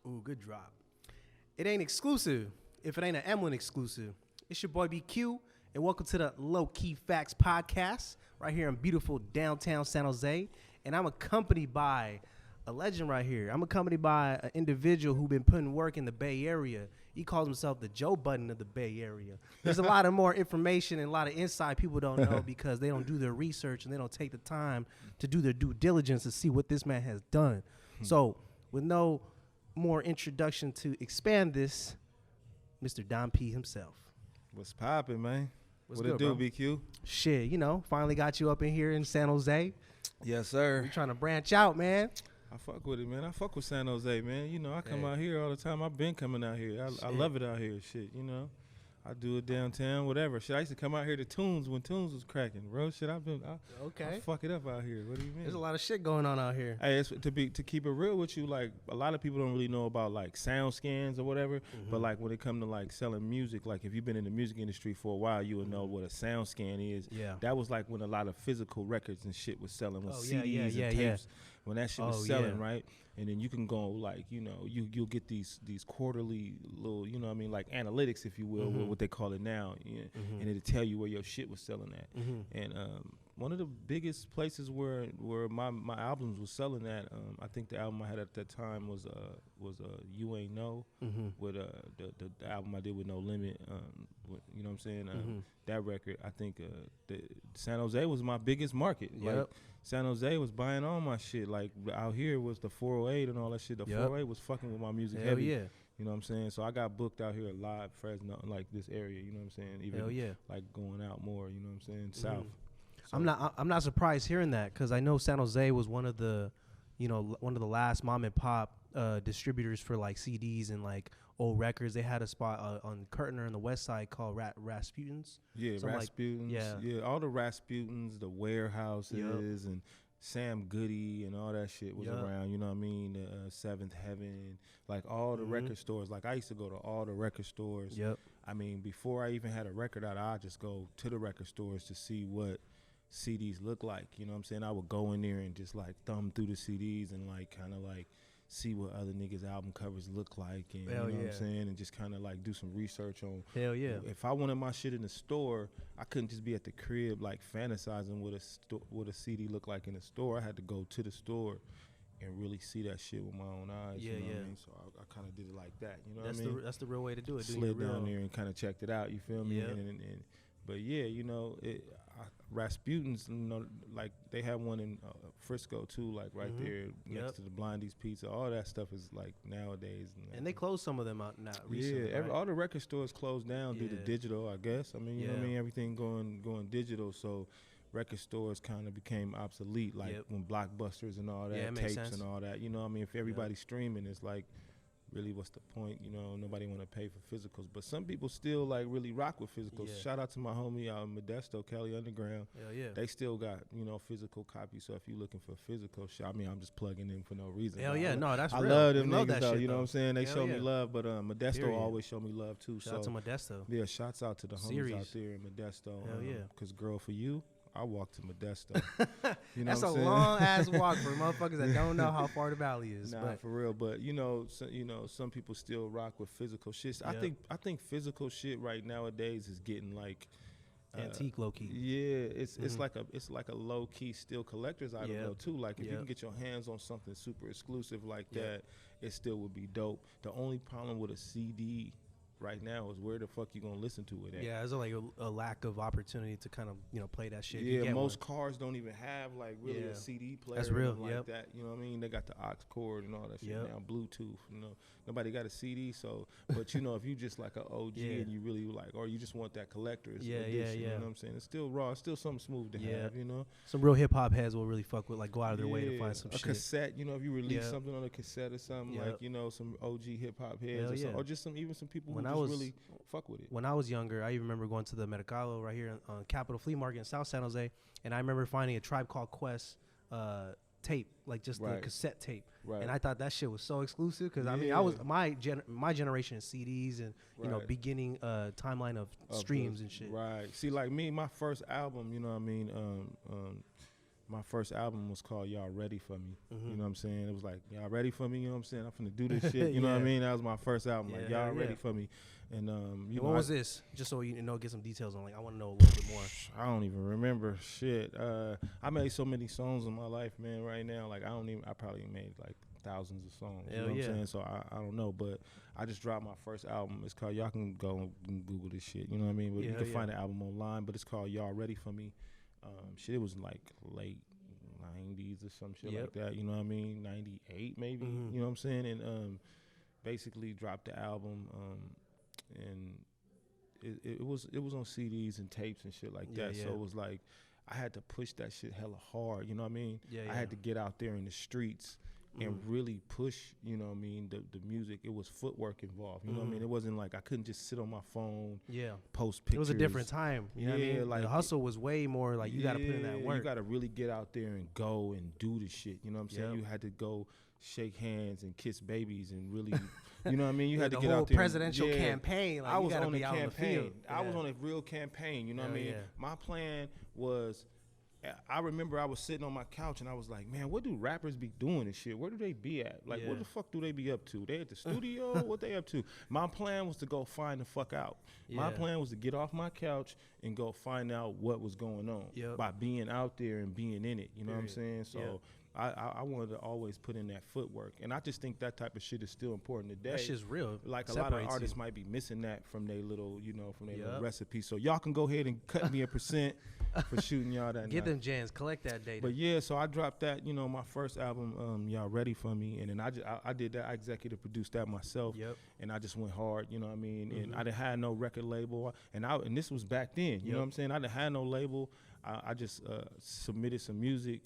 Ooh, good drop. It ain't exclusive if it ain't an Emlyn exclusive. It's your boy BQ, and welcome to the Low Key Facts Podcast right here in beautiful downtown San Jose. And I'm accompanied by a legend right here. I'm accompanied by an individual who been putting work in the Bay Area. He calls himself the Joe Budden of the Bay Area. There's a lot of more information and a lot of insight people don't know because they don't do their research and they don't take the time to do their due diligence to see what this man has done. So with no more introduction to expand this, Mr. Don P himself. What's poppin', man? What's what good, it do, bro? BQ? Shit, finally got you up in here in San Jose. Yes, sir. We're trying to branch out, man. I fuck with it, man. I fuck with San Jose, man. I come out here all the time. I've been coming out here. I love it out here, shit, I do it downtown, whatever. Shit, I used to come out here to Tunes when Tunes was cracking, bro. Shit, I fuck it up out here. What do you mean? There's a lot of shit going on out here. Hey, to keep it real with you, like a lot of people don't really know about like sound scans or whatever. But like when it come to like selling music, like if you've been in the music industry for a while, you would know what a sound scan is. Yeah. That was like when a lot of physical records and shit was selling, with CDs and tapes. Yeah. When that shit was selling, right? And then you can go like, you'll get these quarterly little, like analytics, if you will, what they call it now. Yeah. And it'll tell you where your shit was selling at. And one of the biggest places where my albums was selling at, I think the album I had at that time was You Ain't Know, with the album I did with No Limit. You know what I'm saying? That record, I think San Jose was my biggest market. Yep. Like San Jose was buying all my shit. Like out here was the 408 and all that shit. The 408 was fucking with my music heavy. Yeah. You know what I'm saying? So I got booked out here a lot, Fresno, like this area. You know what I'm saying? Even like going out more. You know what I'm saying? South. So I'm not surprised hearing that because I know San Jose was one of the last mom and pop distributors for like CDs and like old records. They had a spot on Curtner on the west side called Rasputin's. Yeah, Rasputin's. Yeah, all the Rasputins, the Warehouses, and Sam Goody and all that shit was around. You know what I mean? Seventh Heaven, like all the record stores. Like I used to go to all the record stores. Yep. I mean, before I even had a record out, I'd just go to the record stores to see what CDs look like. You know what I'm saying? I would go in there and just like thumb through the CDs and like kind of like see what other niggas' album covers look like, and you know what I'm saying, and just kind of like do some research on. Hell yeah. If I wanted my shit in the store, I couldn't just be at the crib like fantasizing what a CD looked like in the store. I had to go to the store and really see that shit with my own eyes. Yeah, you know yeah. what I mean? So I kind of did it like that. You know That's what I mean? that's the real way to do it. Slid down there and kind of checked it out. You feel me? Yeah. But yeah, Rasputin's, like they have one in Frisco too, like right there next to the Blondie's Pizza. All that stuff is like nowadays. And they closed some of them out now recently. Yeah, right? all the record stores closed down due to digital, I guess. I mean, you know what I mean? Everything going digital, so record stores kind of became obsolete, like when Blockbusters and all that, tapes and all that. You know what I mean? If everybody's streaming, it's like, really, what's the point? Nobody want to pay for physicals, but some people still like really rock with physicals. Yeah. Shout out to my homie out in Modesto, Kelly Underground. Hell yeah. They still got physical copies. So if you're looking for physical shit, I mean, I'm just plugging in for no reason. Hell yeah, no, that's I real. love them love niggas that though. shit, You know though. what I'm saying? They Hell show yeah. me love, but Modesto Period. always show me love too. Shout out to Modesto. Yeah, shouts out to the homies Series. out there in Modesto. Hell yeah. Cause girl, for you, I walk to Modesto. You know That's what a I'm saying? long ass walk for motherfuckers that don't know how far the valley is. Nah, but for real. But some people still rock with physical shit. I think physical shit right nowadays is getting like antique, low key. Yeah, it's like a low key still collector's item though too. Like if you can get your hands on something super exclusive like that, it still would be dope. The only problem with a CD right now is where the fuck you gonna listen to it at. Yeah, there's like a lack of opportunity to kind of play that shit. Yeah, most cars don't even have like really a CD player. That's real. Like that. You know what I mean? They got the aux cord and all that shit now, Bluetooth. Nobody got a CD. So, but if you just like an OG and you really like, or you just want that collector's edition, you know what I'm saying? It's still raw. It's still something smooth to have. Some real hip hop heads will really fuck with, like, go out of their way to find some a shit. cassette. If you release something on a cassette or something, like some OG hip hop heads, or just some people who really fuck with it. When I was younger, I even remember going to the Mercado right here on Capitol Flea Market in South San Jose, and I remember finding a Tribe Called Quest tape, like just the cassette tape, and I thought that shit was so exclusive because I mean I was my generation of CDs and beginning timeline of streams and shit. Right. See, like me, my first album, my first album was called Y'all Ready For Me. You know what I'm saying? It was like, y'all ready for me? You know what I'm saying? I'm finna do this shit. You know what I mean? That was my first album. Like, y'all ready for me? And what was this? Just so you know, get some details on. Like, I want to know a little bit more. I don't even remember shit. I made so many songs in my life, man. Right now, like I probably made like thousands of songs. You know what I'm saying? So I don't know, but I just dropped my first album. It's called, y'all can go and Google this shit. You know what I mean? But you can find the album online. But it's called Y'all Ready For Me. Shit, it was like late 90s or some shit like that. You know what I mean? 98 maybe. You know what I'm saying? And basically dropped the album. And it was on CDs and tapes and shit like that. So it was like I had to push that shit hella hard. You know what I mean? I had to get out there in the streets and really push, you know what I mean, the music. It was footwork involved. You know what I mean? It wasn't like I couldn't just sit on my phone, post pictures. It was a different time. You know what I mean? Like the hustle was way more like you got to put in that work. You got to really get out there and go and do the shit. You know what I'm saying? You had to go shake hands and kiss babies and really, you know what I mean? You had to get out there. The whole presidential campaign. Like, I was on the campaign. I was on a real campaign. You know what I mean? My plan was, I remember I was sitting on my couch and I was like, man, what do rappers be doing and shit? Where do they be at? Like, what the fuck do they be up to? They at the studio? What they up to? My plan was to go find the fuck out. My plan was to get off my couch and go find out what was going on by being out there and being in it. You know what I'm saying? So I wanted to always put in that footwork. And I just think that type of shit is still important today. That shit's real. Like a lot of artists might be missing that from their little, you know, from their little recipe. So y'all can go ahead and cut me a % for shooting y'all that Get night. them jams, collect that data. But yeah, so I dropped that, you know, my first album, Y'all Ready For Me. And then I did that. I executive produced that myself. And I just went hard, you know what I mean? And I didn't have no record label. And this was back then, you know what I'm saying? I didn't have no label. I just submitted some music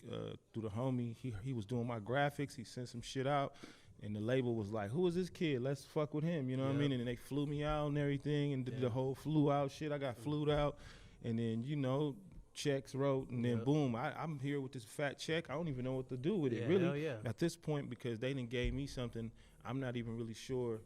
through the homie. He was doing my graphics. He sent some shit out. And the label was like, who is this kid? Let's fuck with him. You know what I mean? And they flew me out and everything and did the whole flew out shit. I got flued out. And then, you know, checks wrote. And then boom, I'm here with this fat check. I don't even know what to do with it, really. At this point, because they done gave me something, I'm not even really sure.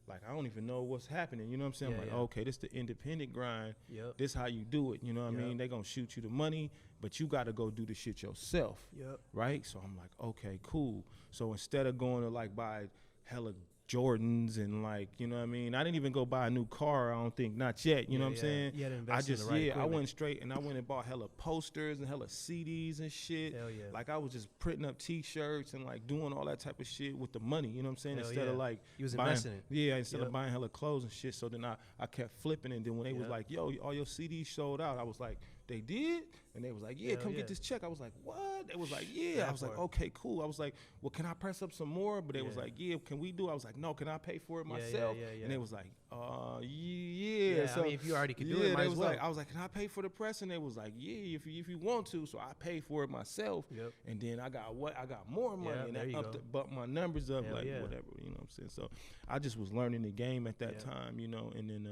Like, I don't even know what's happening. You know what I'm saying? I'm like, okay, this the independent grind. This how you do it. You know what I mean? They gonna shoot you the money, but you got to go do the shit yourself. Right? So I'm like, okay, cool. So instead of going to like buy hella Jordans and like, you know what I mean? I didn't even go buy a new car, I don't think, not yet, you know what I'm saying? I just, I went straight and I went and bought hella posters and hella CDs and shit. Like I was just printing up t-shirts and like doing all that type of shit with the money, you know what I'm saying? Instead of like you was investing in it. Yeah, instead of buying hella clothes and shit. So then I kept flipping, and then when they was like, yo, all your CDs sold out, I was like, they did? And they was like, yeah, come get this check. I was like, what? They was like, yeah. I was like, okay, cool. I was like, well, can I press up some more? But they was like, yeah, can we do it? I was like, no, can I pay for it myself? And they was like, yeah. So I mean, if you already could do it, might as well. Like, I was like, can I pay for the press? And they was like, yeah, if you want to. So I paid for it myself. And then I got more money, and that bumped my numbers up, whatever, you know what I'm saying? So I just was learning the game at that time, you know, and then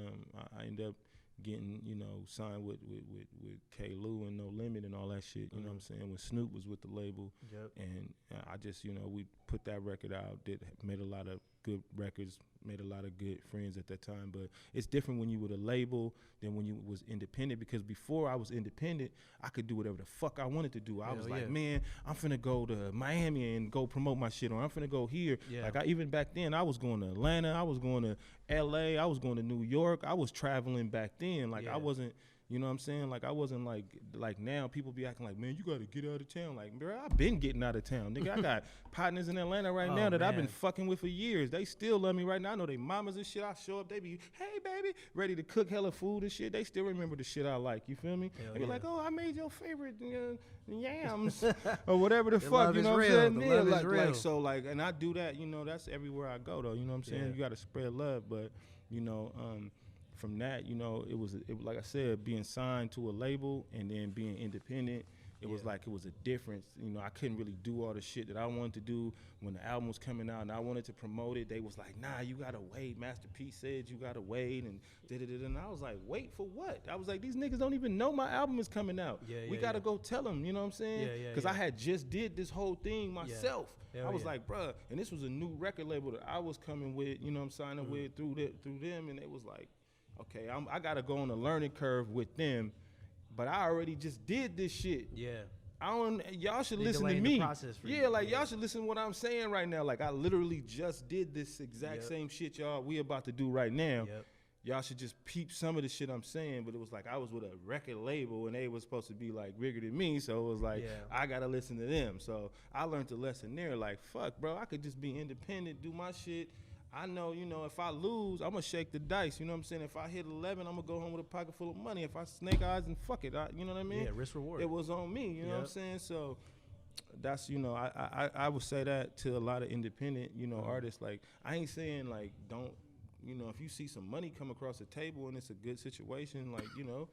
I ended up getting, you know, signed with K. Lou and No Limit and all that shit, you know what I'm saying, when Snoop was with the label. And I just, you know, we put that record out, made a lot of good records, made a lot of good friends at that time. But it's different when you were a label than when you was independent, because before I was independent, I could do whatever the fuck I wanted to do. I was like, man, I'm finna go to Miami and go promote my shit, or I'm finna go here. Like, even back then, I was going to Atlanta, I was going to LA, I was going to New York. I was traveling back then. Like, I wasn't, you know what I'm saying? Like, I wasn't like now people be acting like, man, you got to get out of town. Like, bro, I've been getting out of town. Nigga, I got partners in Atlanta right now that I've been fucking with for years. They still love me right now. I know they mamas and shit. I show up, they be, hey, baby, ready to cook hella food and shit. They still remember the shit I like. You feel me? They be like, oh, I made your favorite yams or whatever the fuck. You know what I'm saying? Yeah, like, so, like, and I do that, you know, that's everywhere I go, though. You know what I'm saying? You got to spread love. But, you know, from that, you know, it was like I said, being signed to a label and then being independent. It was like, it was a difference. You know, I couldn't really do all the shit that I wanted to do when the album was coming out and I wanted to promote it. They was like, nah, you gotta wait. Master P said you gotta wait, and da-da-da-da. And I was like, wait for what? I was like, these niggas don't even know my album is coming out. We gotta go tell them, you know what I'm saying? Because I had just did this whole thing myself. I was like, bruh, and this was a new record label that I was coming with, you know what I'm signing with through them, and it was like, okay, I gotta go on a learning curve with them, but I already just did this shit. Y'all should They listen to delaying me. the process for Yeah, you. like y'all should listen to what I'm saying right now. Like I literally just did this exact Yep. same shit we about to do right now. Yep. Y'all should just peep some of the shit I'm saying, but it was like I was with a record label and they was supposed to be like bigger than me, so it was like I gotta listen to them. So I learned the lesson there. Like fuck, bro, I could just be independent, do my shit. I know, you know, if I lose, I'm gonna shake the dice. You know what I'm saying? If I hit 11, I'm gonna go home with a pocket full of money. If I snake eyes, and fuck it, you know what I mean? Yeah, risk reward. It was on me. You know what I'm saying? So that's, you know, I would say that to a lot of independent, you know, artists. Like I ain't saying like don't. You know, if you see some money come across the table and it's a good situation, like, you know,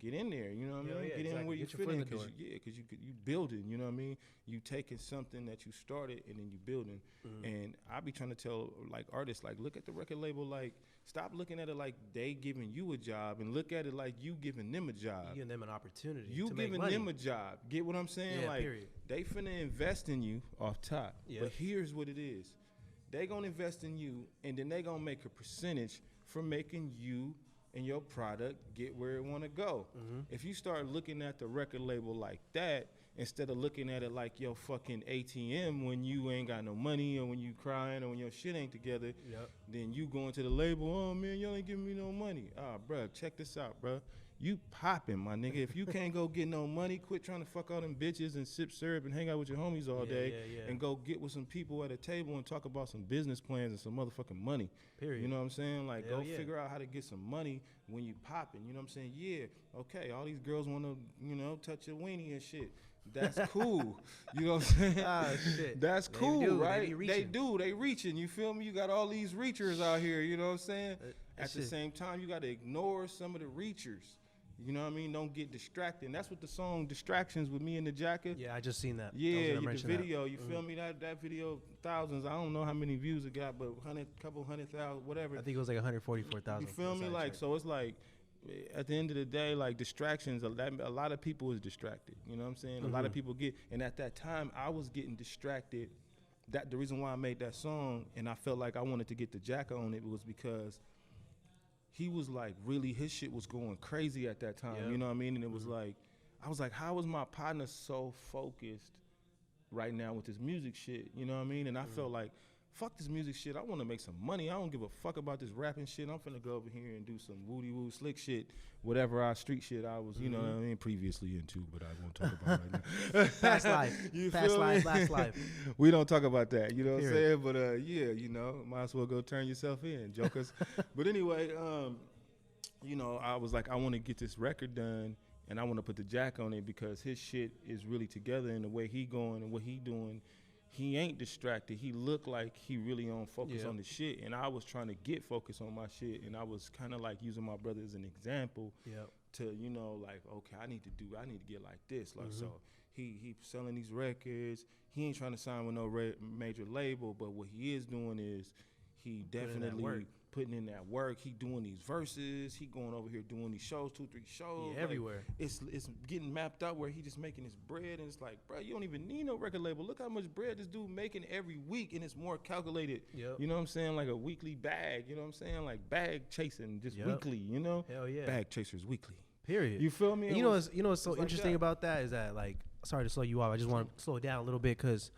get in there. You know what I mean? Get in where you fit in, because you building. You know what I mean? You taking something that you started and then you building. And I be trying to tell like artists, like, look at the record label, like, stop looking at it like they giving you a job and look at it like you giving them a job. You giving them an opportunity. You to giving make money. them a job. Get what I'm saying? Yeah, like, period. they finna invest in you off top. But here's what it is. They gonna invest in you, and then they gonna make a percentage from making you and your product get where it wanna go. If you start looking at the record label like that, instead of looking at it like your fucking ATM when you ain't got no money or when you crying or when your shit ain't together, then you going to the label, oh man, y'all ain't giving me no money. Bruh, check this out, bruh. You popping, my nigga. If you can't go get no money, quit trying to fuck all them bitches and sip syrup and hang out with your homies all day and go get with some people at a table and talk about some business plans and some motherfucking money. Period. You know what I'm saying? Like, go figure out how to get some money when you popping. You know what I'm saying? Yeah, okay, all these girls want to, you know, touch your weenie and shit. That's cool. You know what I'm saying? Shit. That's cool, they right? They reaching. You feel me? You got all these reachers out here, you know what I'm saying? At the same time, you got to ignore some of the reachers. You know what I mean? Don't get distracted. And that's what the song Distractions with me and the Jacka. Yeah, I just seen that. Yeah, the video. You feel me? That video, thousands. I don't know how many views it got, but couple 100,000, whatever. I think it was like 144,000. You feel me? Like, so it's like, at the end of the day, like distractions, a lot of people is distracted. You know what I'm saying? A lot of people get, and at that time, I was getting distracted. The reason why I made that song, and I felt like I wanted to get the Jacka on it, was because he was like, really, his shit was going crazy at that time. You know what I mean? And it was like, I was like, how is my partner so focused right now with this music shit? You know what I mean? And I felt like, fuck this music shit. I want to make some money. I don't give a fuck about this rapping shit. I'm finna go over here and do some woody-woo slick shit, whatever our street shit I was, you know what I mean, previously into, but I won't talk about it right now. Past life. Past life. We don't talk about that, you know what I'm saying? But yeah, you know, might as well go turn yourself in, jokers. But anyway, you know, I was like, I want to get this record done, and I want to put the Jack on it because his shit is really together, and the way he going and what he doing, he ain't distracted. He looked like he really on focus on the shit, and I was trying to get focused on my shit, and I was kind of like using my brother as an example to, you know, like, okay, I need to get like this. Like, so he selling these records. He ain't trying to sign with no major label, but what he is doing is he definitely putting in that work. He doing these verses. He going over here doing these shows, 2-3 shows. Yeah, everywhere. It's getting mapped out where he just making his bread, and it's like, bro, you don't even need no record label. Look how much bread this dude making every week, and it's more calculated. You know what I'm saying? Like a weekly bag. You know what I'm saying? Like bag chasing just weekly. You know? Hell yeah. Bag chasers weekly. Period. You feel me? And you know what's so interesting about that is that, like, sorry to slow you off. I just want to slow it down a little bit because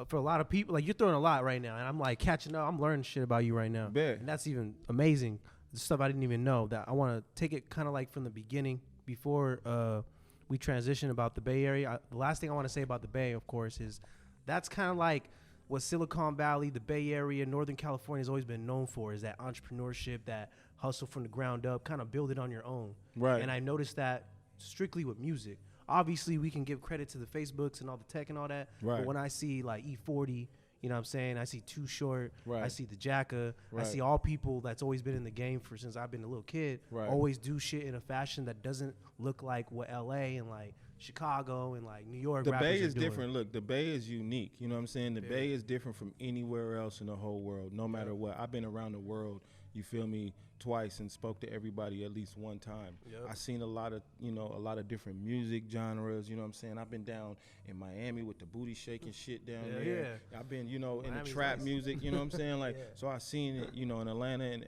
for a lot of people, like, you're throwing a lot right now, and I'm like catching up. I'm learning shit about you right now, and that's even amazing. The stuff I didn't even know. That I want to take it kind of like from the beginning before we transition about the Bay Area. The last thing I want to say about the Bay, of course, is that's kind of like what Silicon Valley, the Bay Area, Northern California has always been known for, is that entrepreneurship, that hustle from the ground up, kind of build it on your own. Right. And I noticed that strictly with music. Obviously, we can give credit to the Facebooks and all the tech and all that. Right. But when I see like E40, you know what I'm saying? I see Too Short. Right. I see the Jacka. Right. I see all people that's always been in the game since I've been a little kid. Right. Always do shit in a fashion that doesn't look like what LA and like Chicago and like New York. The Bay is different. Look, the Bay is unique. You know what I'm saying? The Bay is different from anywhere else in the whole world, no matter what. I've been around the world you feel me, twice and spoke to everybody at least one time. Yep. I seen a lot of different music genres, you know what I'm saying? I've been down in Miami with the booty shaking shit down there. Yeah. I've been, in the trap music, you know what I'm saying? Like, so I seen it, in Atlanta, and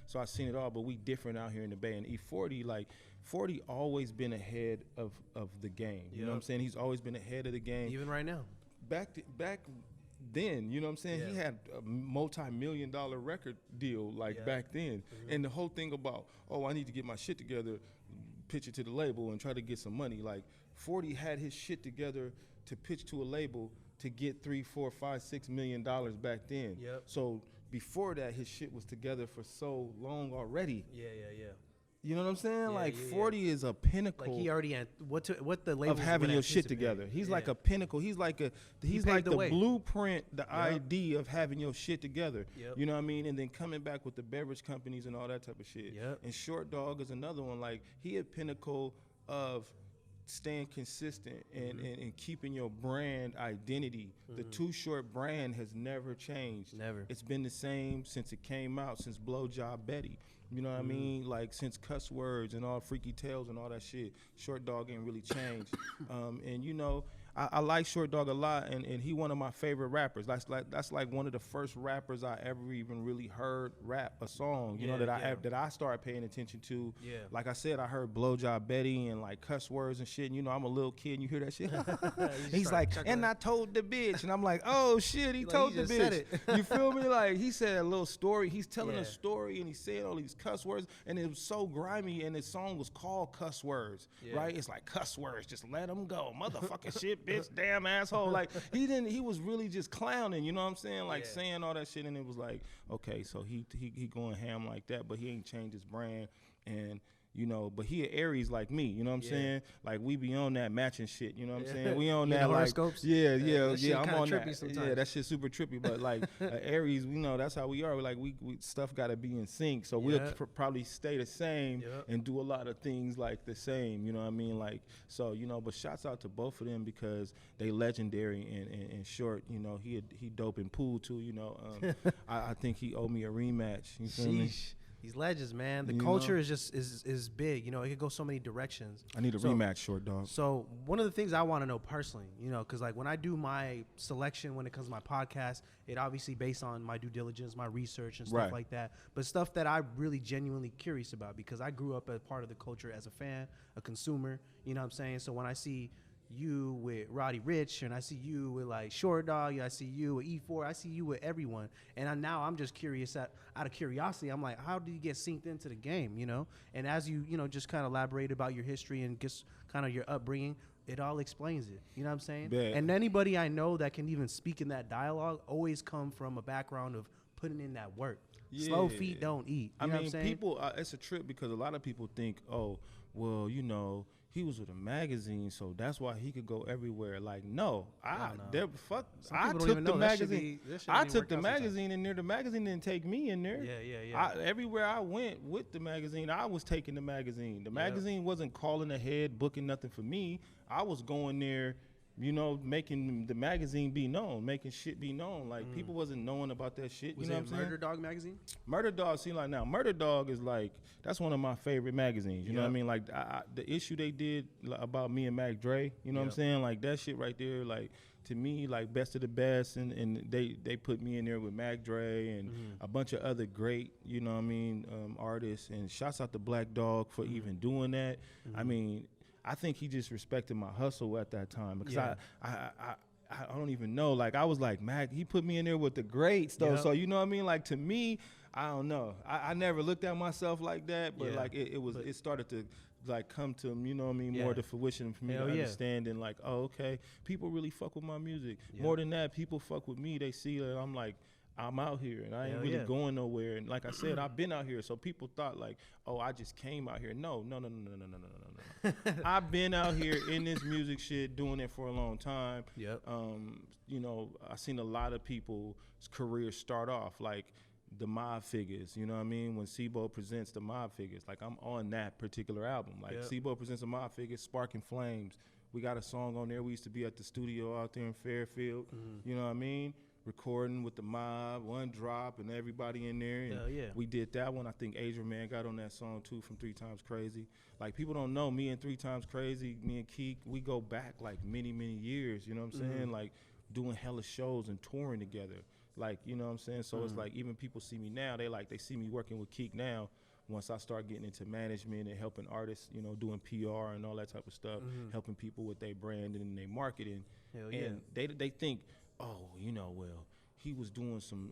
so I seen it all, but we different out here in the Bay. And E40, like, 40 always been ahead of the game. You know what I'm saying? He's always been ahead of the game. Even right now. Back then, you know what I'm saying? Yeah. He had a multi-million-dollar record deal back then. Mm-hmm. And the whole thing about, I need to get my shit together, pitch it to the label and try to get some money. Like 40 had his shit together to pitch to a label to get $3, $4, $5, $6 million back then. Yep. So before that, his shit was together for so long already. Yeah. You know what I'm saying? 40 is a pinnacle. Like he already had what the label of having your shit together. He's like a pinnacle. He's like the blueprint, the idea of having your shit together. Yep. You know what I mean? And then coming back with the beverage companies and all that type of shit. Yep. And Short Dog is another one. Like he a pinnacle of staying consistent and keeping your brand identity. The Too Short brand has never changed. Never. It's been the same since it came out, since Blowjob Betty. You know what I mean? Like since cuss words and all freaky tales and all that shit, Short Dog ain't really changed. And I like Short Dog a lot, and he one of my favorite rappers. That's like one of the first rappers I ever even really heard rap a song. That I started paying attention to. Yeah. Like I said, I heard Blowjob Betty and like cuss words and shit. And I'm a little kid, and you hear that shit. He's like, and I told the bitch, and I'm like, oh shit, he told the bitch. You feel me? Like he said a little story. He's telling a story, and he said all these cuss words, and it was so grimy. And his song was called Cuss Words, right? It's like cuss words, just let them go, motherfucking shit. Bitch, damn asshole. Like he was really just clowning, you know what I'm saying? Like saying all that shit, and it was like, okay, so he going ham like that, but he ain't changed his brand. And but he an Aries like me, you know what I'm saying? Like we be on that matching shit, you know what I'm saying? We on that horoscopes? Yeah. I'm on that. Sometimes. Yeah, that shit's super trippy, but like Aries, that's how we are. Like we stuff got to be in sync, so we'll probably stay the same and do a lot of things like the same, you know what I mean? Like so, but shouts out to both of them because they legendary and Short, he dope in pool too, I think he owed me a rematch. You feel me? These legends, man. The culture is just is big. It could go so many directions. I need a rematch, Short Dog. So one of the things I want to know personally, because like when I do my selection when it comes to my podcast, it obviously based on my due diligence, my research and stuff like that. But stuff that I'm really genuinely curious about because I grew up as part of the culture as a fan, a consumer. You know what I'm saying? So when I see you with Roddy Ricch, and I see you with like Short Dog, I see you with E4, I see you with everyone, and now I'm just curious out of curiosity. I'm like, how do you get synced into the game, And as you just kind of elaborate about your history and just kind of your upbringing, it all explains it. You know what I'm saying? Bet. And anybody I know that can even speak in that dialogue always come from a background of putting in that work. Yeah. Slow feet don't eat. You know what I'm saying? People, it's a trip because a lot of people think, oh, well, he was with a magazine, so that's why he could go everywhere. Like, no, I took the magazine. I took the magazine in there. The magazine didn't take me in there. Yeah. Everywhere I went with the magazine, I was taking the magazine. The magazine wasn't calling ahead, booking nothing for me. I was going there, making the magazine be known, making shit be known. Like people wasn't knowing about that shit. Was you know it what I'm saying? Murder Dog magazine? Murder Dog, see, like now, Murder Dog is like, that's one of my favorite magazines. You know what I mean? Like the issue they did about me and Mac Dre, you know what I'm saying? Like that shit right there, like to me, like best of the best, and they put me in there with Mac Dre and a bunch of other great, artists. And shouts out to Black Dog for even doing that. I mean, I think he just respected my hustle at that time because I don't even know. Like I was like, Mac, he put me in there with the greats though. So you know what I mean? Like to me, I don't know. I never looked at myself like that, but like it started to like come to, more to fruition for me to understand and like, oh, okay, people really fuck with my music. More than that, people fuck with me. They see that I'm like, I'm out here and I ain't really going nowhere. And like I said, I've been out here. So people thought like, oh, I just came out here. No. I've been out here in this music shit, doing it for a long time. I've seen a lot of people's careers start off like the Mob Figures, you know what I mean? When Sibo presents the Mob Figures, like I'm on that particular album. Like Sibo presents the Mob Figures, Sparking Flames. We got a song on there. We used to be at the studio out there in Fairfield. You know what I mean? recording with the mob, one drop, and everybody in there. And we did that one. I think Adrian Man got on that song too from 3 Times Crazy. Like, people don't know, me and 3 Times Crazy, me and Keek, we go back like many, many years. You know what I'm saying? Like, doing hella shows and touring together. Like, you know what I'm saying? So it's like, even people see me now, they see me working with Keek now. Once I start getting into management and helping artists, you know, doing PR and all that type of stuff, helping people with their brand and their marketing. And they think, oh, you know, well, he was doing some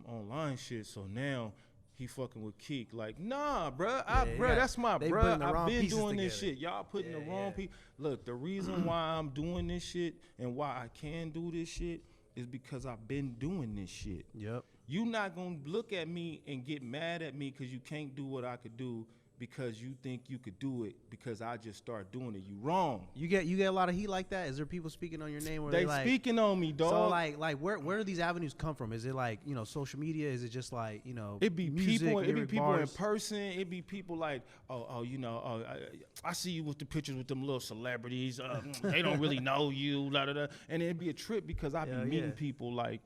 online shit, so now he fucking with Keek. Like, nah, bruh, that's my bruh. I've been doing this shit. Y'all putting the wrong people. Look, the reason why I'm doing this shit and why I can do this shit is because I've been doing this shit. Yep. You not gonna look at me and get mad at me because you can't do what I could do because you think you could do it because I just start doing it. You wrong. You get a lot of heat like that? Is there people speaking on your name? Where they like, speaking on me, dog. So like where do these avenues come from? Is it like, you know, social media? Is it just like, you know, it be music, people, it be people bars? in person. It be people like, you know, I see you with the pictures with them little celebrities. They don't really know you, da da da. And it'd be a trip because I be meeting people like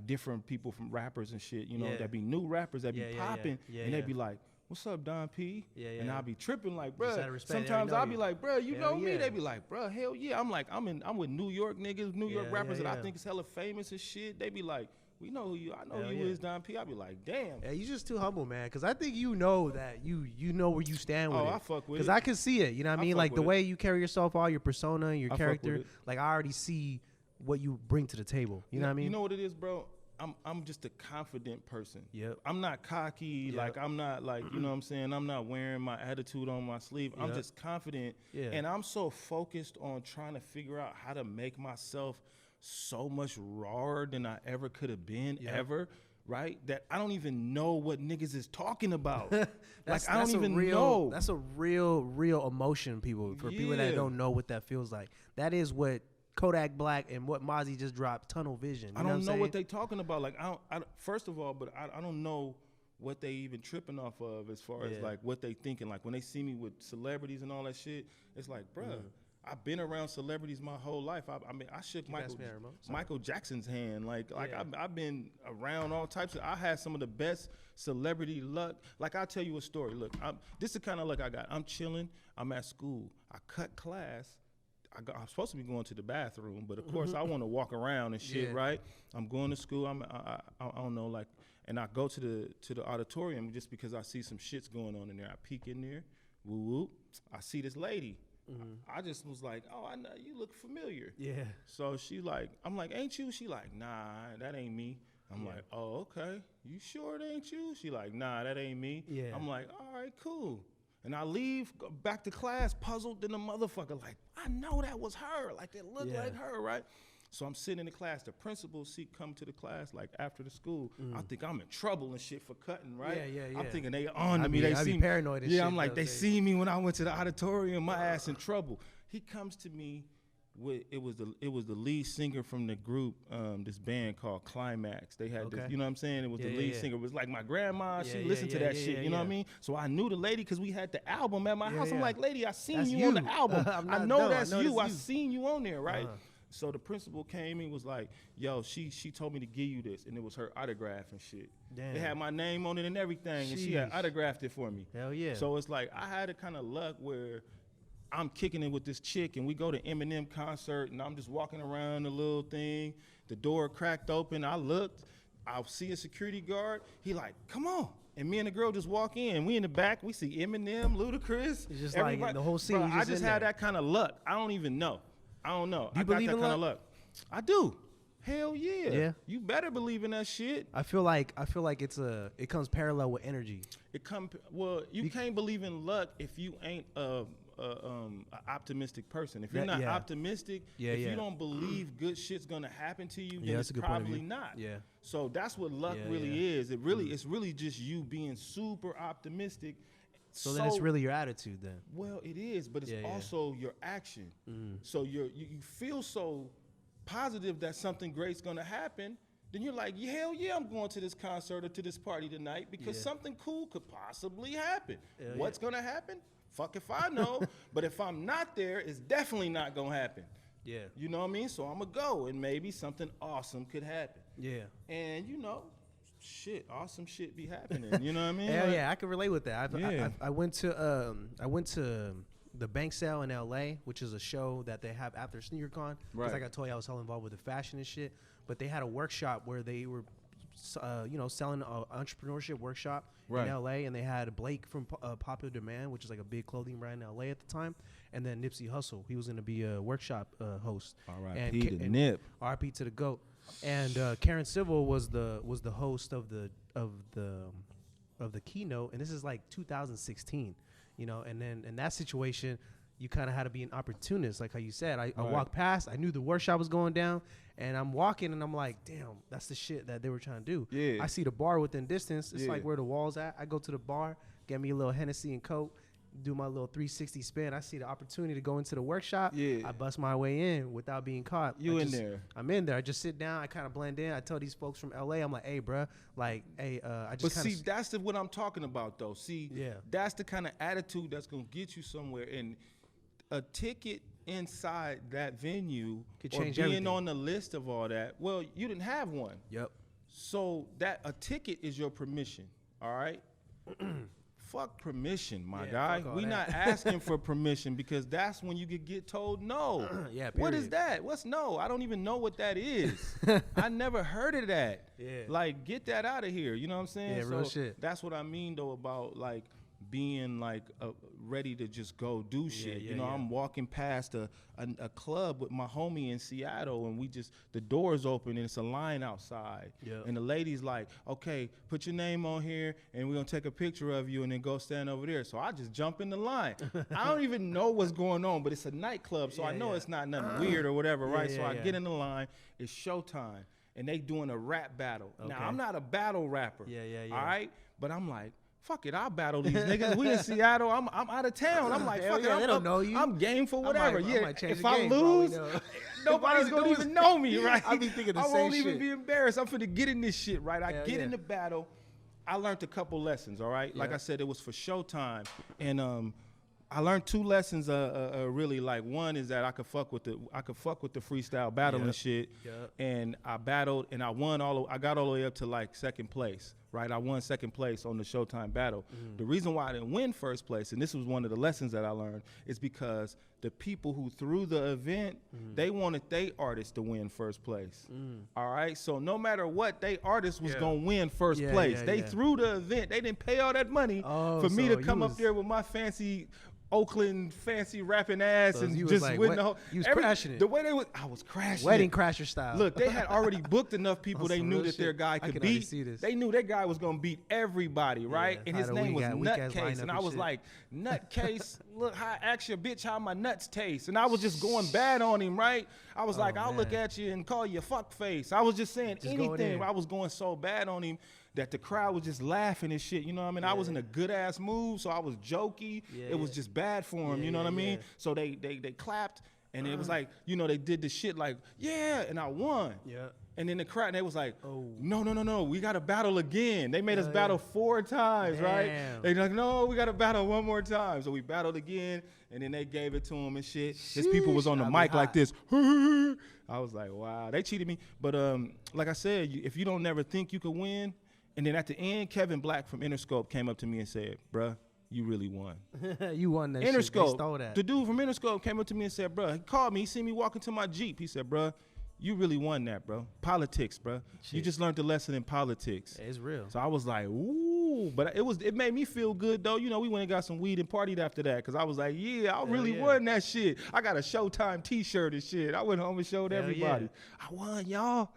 different people from rappers and shit, you know, that be new rappers that be popping, and they be like, "What's up, Don P?" And I'll be tripping like, bruh. Sometimes I'll be like, bruh, you know me? They be like, bruh, hell yeah. I'm like, I'm with New York niggas, New York rappers that I think is hella famous and shit. They be like, we know who you. I know who you is, Don P. I be like, damn. Yeah, you just too humble, man. Because I think you know that you know where you stand with it. I fuck with it. Because I can see it. You know what I mean? Like the way you carry yourself, all your persona, your character. Like I already see what you bring to the table. You know what I mean? You know what it is, bro? I'm just a confident person. Yep. I'm not cocky. Yep. Like I'm not like, you know what I'm saying? I'm not wearing my attitude on my sleeve. Yep. I'm just confident. Yeah. And I'm so focused on trying to figure out how to make myself so much rawer than I ever could have been ever. Right? That I don't even know what niggas is talking about. Like I don't even know. That's a real emotion, people. For people that don't know what that feels like. That is what Kodak Black and what Mozzie just dropped, Tunnel Vision. I don't know what they talking about. Like I first of all, but I don't know what they even tripping off of as far as like what they thinking. Like when they see me with celebrities and all that shit, it's like, bruh, I've been around celebrities my whole life. I mean, I shook Michael Jackson's hand. Like I've been around all types of. I had some of the best celebrity luck. Like I'll tell you a story. Look, this is the kind of luck I got. I'm chilling. I'm at school. I cut class. I'm supposed to be going to the bathroom, but of course I want to walk around and shit, right? I'm going to school. I don't know, like, and I go to the auditorium just because I see some shits going on in there. I peek in there, woo woo. I see this lady. I just was like, oh, I know you look familiar. Yeah. So she like, I'm like, ain't you? She like, nah, that ain't me. I'm like, oh, okay. You sure it ain't you? She like, nah, that ain't me. Yeah. I'm like, all right, cool. And I leave, go back to class, puzzled than a motherfucker. Like, I know that was her. Like, it looked like her, right? So I'm sitting in the class. The principal come to the class, like, after the school. I think I'm in trouble and shit for cutting, right? Yeah. I'm thinking they on to me. They see me. Paranoid and shit. I'm like, they see me when I went to the auditorium, my ass in trouble. He comes to me with, it was the lead singer from the group, this band called Climax. They had this, you know what I'm saying? It was the lead singer. It was like my grandma, she listened to that shit, you know what I mean? So I knew the lady because we had the album at my house. I'm like, lady, I seen you on the album. I know that's you. I seen you on there, right? So the principal came and was like, yo, she told me to give you this. And it was her autograph and shit. Damn. It had my name on it and everything. And she had autographed it for me. Hell yeah. So it's like, I had a kind of luck where I'm kicking it with this chick and we go to Eminem concert and I'm just walking around the little thing. The door cracked open. I looked. I see a security guard. He like, come on. And me and the girl just walk in. We in the back. We see Eminem, Ludacris. It's just everybody. Like the whole scene. Bro, I just had that kind of luck. I don't even know. I don't know. Do you believe in that kind of luck? I do. Hell yeah. Yeah. You better believe in that shit. I feel like it comes parallel with energy. You can't believe in luck if you ain't an optimistic person. If you're not optimistic, if you don't believe good shit's gonna happen to you, then it's probably not. Yeah. So that's what luck really is. It's really just you being super optimistic. So then it's really your attitude then. Well, it is, but it's also your action. So you feel so positive that something great's gonna happen, then you're like, hell yeah, I'm going to this concert or to this party tonight because something cool could possibly happen. What's gonna happen? Fuck if I know. But if I'm not there, it's definitely not gonna happen. Yeah. You know what I mean? So I'm going to go, and maybe something awesome could happen. Yeah. And, awesome shit be happening. You know what I mean? Hell yeah, I can relate with that. I went to the Bank Sale in LA, which is a show that they have after SneakerCon. Because like I told you, I was hella involved with the fashion and shit. But they had a workshop where they were, selling an entrepreneurship workshop in LA, and they had Blake from Popular Demand, which is like a big clothing brand in LA at the time, and then Nipsey Hussle. He was going to be a workshop host. R.I.P. to Nip. R.I.P. to the GOAT. And Karen Civil was the host of the keynote, and this is like 2016, and then in that situation, you kind of had to be an opportunist, like how you said. I walked past, I knew the workshop was going down, and I'm walking, and I'm like, damn, that's the shit that they were trying to do. Yeah. I see the bar within distance. It's like where the wall's at. I go to the bar, get me a little Hennessy and Coke, do my little 360 spin. I see the opportunity to go into the workshop. Yeah. I bust my way in without being caught. You in there? I'm in there. I just sit down. I kind of blend in. I tell these folks from LA, I'm like, hey, bruh, I just. But see, that's what I'm talking about, though. See, that's the kind of attitude that's gonna get you somewhere. And a ticket inside that venue could or change being everything. on the list of all that. Well, you didn't have one. Yep. So that a ticket is your permission. All right. Fuck permission, my guy. We not asking for permission, because that's when you could get told no. Yeah, period. What is that? What's no? I don't even know what that is. I never heard of that. Yeah. Like, get that out of here. You know what I'm saying? Yeah, real shit. That's what I mean, though, about like being like ready to just go do shit. I'm walking past a club with my homie in Seattle, and the doors open and it's a line outside. And the lady's like, okay, put your name on here and we're gonna take a picture of you and then go stand over there. So I just jump in the line. I don't even know what's going on, but it's a nightclub, so I know it's not nothing weird or whatever, right? So I get in the line, it's showtime, and they doing a rap battle. Okay. Now, I'm not a battle rapper. All right? But I'm like, fuck it, I'll battle these niggas. We in Seattle. I'm out of town. I'm like, fuck it. They don't know you. I'm game for whatever. If I lose, nobody's gonna even know me, right? I be thinking the same shit. I won't even be embarrassed. I'm finna get in this shit, right? I get in the battle. I learned a couple lessons, all right? Like I said, it was for showtime, and I learned 2 lessons. Really, like, one is that I could fuck with the freestyle battling shit, and I battled and I won I got all the way up to like second place. Right, I won second place on the Showtime battle. The reason why I didn't win first place, and this was one of the lessons that I learned, is because the people who threw the event, they wanted their artist to win first place. All right, so no matter what, their artist was gonna win first place. They threw the event. They didn't pay all that money for me to come up there with my fancy Oakland fancy rapping ass, so and just like, win the whole. You was crashing it. The way I was crashing. Wedding it. crasher style. Look, they had already booked enough people. They knew that their guy could beat. They knew their guy was gonna beat everybody, right? And his name was Nutcase, and I was like, Nutcase, look, ask your bitch how my nuts taste, and I was just going bad on him, right? I was like, I'll look at you and call you fuck face. I was just saying anything. I was going so bad on him that the crowd was just laughing and shit, you know what I mean? I was in a good ass mood, so I was jokey. It was just bad for him, you know what I mean? So they clapped, and it was like, they did the shit like, and I won. And then the crowd, they was like, no, we got to battle again. They made us battle 4 times, right? They like, no, we got to battle one more time. So we battled again, and then they gave it to him and shit. His people was on the mic like this. I was like, wow, they cheated me. But like I said, if you don't never think you could win, and then at the end, Kevin Black from Interscope came up to me and said, bruh, you really won. You won that Interscope, shit. They stole that. The dude from Interscope came up to me and said, bruh, he called me, he seen me walking to my Jeep. He said, bruh, you really won that, bro. Politics, bro. Shit. You just learned the lesson in politics. It's real. So I was like, ooh. But it made me feel good, though. We went and got some weed and partied after that, because I was like, I really won that shit. I got a Showtime T-shirt and shit. I went home and showed everybody. I won, y'all.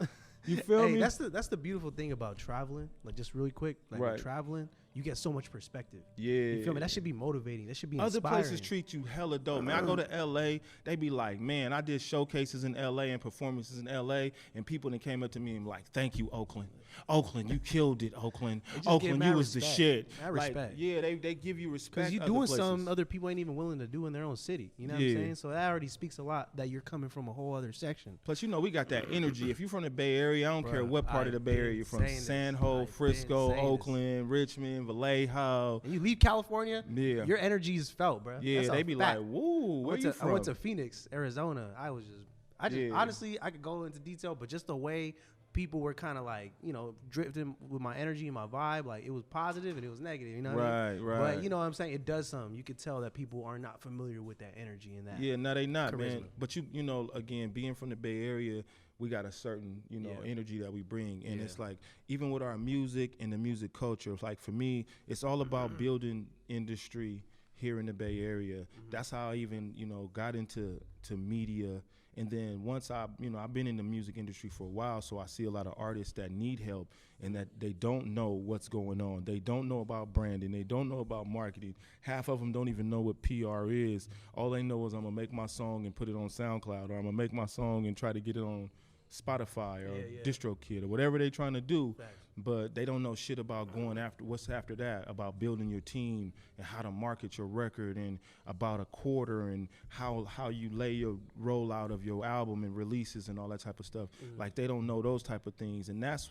You feel me? That's the beautiful thing about traveling. Like, just really quick, like traveling, you get so much perspective. Yeah. You feel me? That should be motivating. That should be inspiring. Other places treat you hella dope, man. I go to L.A., they be like, man, I did showcases in L.A. and performances in L.A., and people that came up to me and like, thank you, Oakland. Oakland, you killed it, Oakland. Oakland, you was the shit. I respect. Like, yeah, they give you respect. Because you're doing something other people ain't even willing to do in their own city. You know what I'm saying? So that already speaks a lot that you're coming from a whole other section. Plus, we got that energy. If you're from the Bay Area, I don't care what part of the Bay Area you're from. San Jose, Frisco, Oakland, Richmond, Vallejo. And you leave California, your energy is felt, bro. Yeah, they be like, woo, where you from? I went to Phoenix, Arizona. I was just Honestly, I could go into detail, but just the way people were kind of like, you know, drifting with my energy and my vibe, like it was positive and it was negative, you know what I mean? Right. But you know what I'm saying? It does something. You could tell that people are not familiar with that energy and that. Yeah, no, they not, charisma. man. But you know, again, being from the Bay Area, we got a certain, you know, energy that we bring. And it's like, even with our music and the music culture, it's like for me, it's all about building industry here in the Bay Area. That's how I even, you know, got into media. And then once I've been in the music industry for a while, so I see a lot of artists that need help and that they don't know what's going on. They don't know about branding. They don't know about marketing. Half of them don't even know what PR is. All they know is I'm going to make my song and put it on SoundCloud, or I'm going to make my song and try to get it on Spotify or DistroKid or whatever they're trying to do. Facts. But they don't know shit about going after what's after that, about building your team and how to market your record, and about a quarter, and how you lay your rollout of your album and releases and all that type of stuff. Like they don't know those type of things, and that's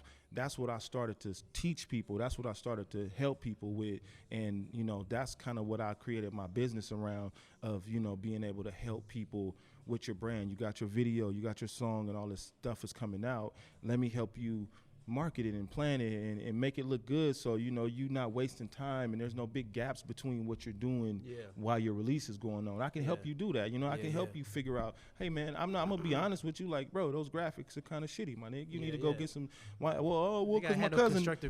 what I started to teach people. That's what I started to help people with, and you know, that's kind of what I created my business around, of, you know, being able to help people with your brand. You got your video, you got your song, and all this stuff is coming out. Let me help you market it and plan it and make it look good, so you know you're not wasting time and there's no big gaps between what you're doing while your release is going on. I can help you do that, you know. I can help you figure out, hey man, I'm gonna be honest with you, like, bro, those graphics are kind of shitty, my nigga. You need to go get some. Because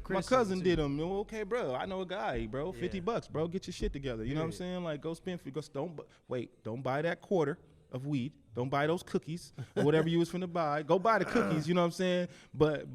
my cousin did them. Okay, bro, I know a guy, bro. $50, bro. Get your shit together. You know what I'm saying? Like, go spend. Don't buy that quarter of weed. Don't buy those cookies or whatever you was finna buy. Go buy the cookies, you know what I'm saying? But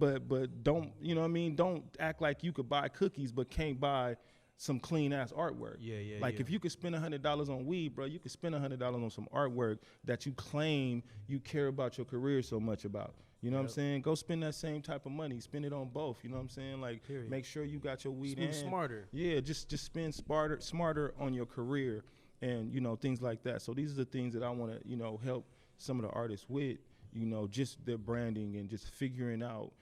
don't, you know what I mean? Don't act like you could buy cookies but can't buy some clean ass artwork. Like if you could spend $100 on weed, bro, you could spend $100 on some artwork that you claim you care about your career so much about. You know what I'm saying? Go spend that same type of money. Spend it on both. You know what I'm saying? Like, make sure you got your weed in. Smarter. Yeah, just spend smarter on your career. And, you know, things like that. So these are the things that I want to, you know, help some of the artists with, you know, just their branding and just figuring out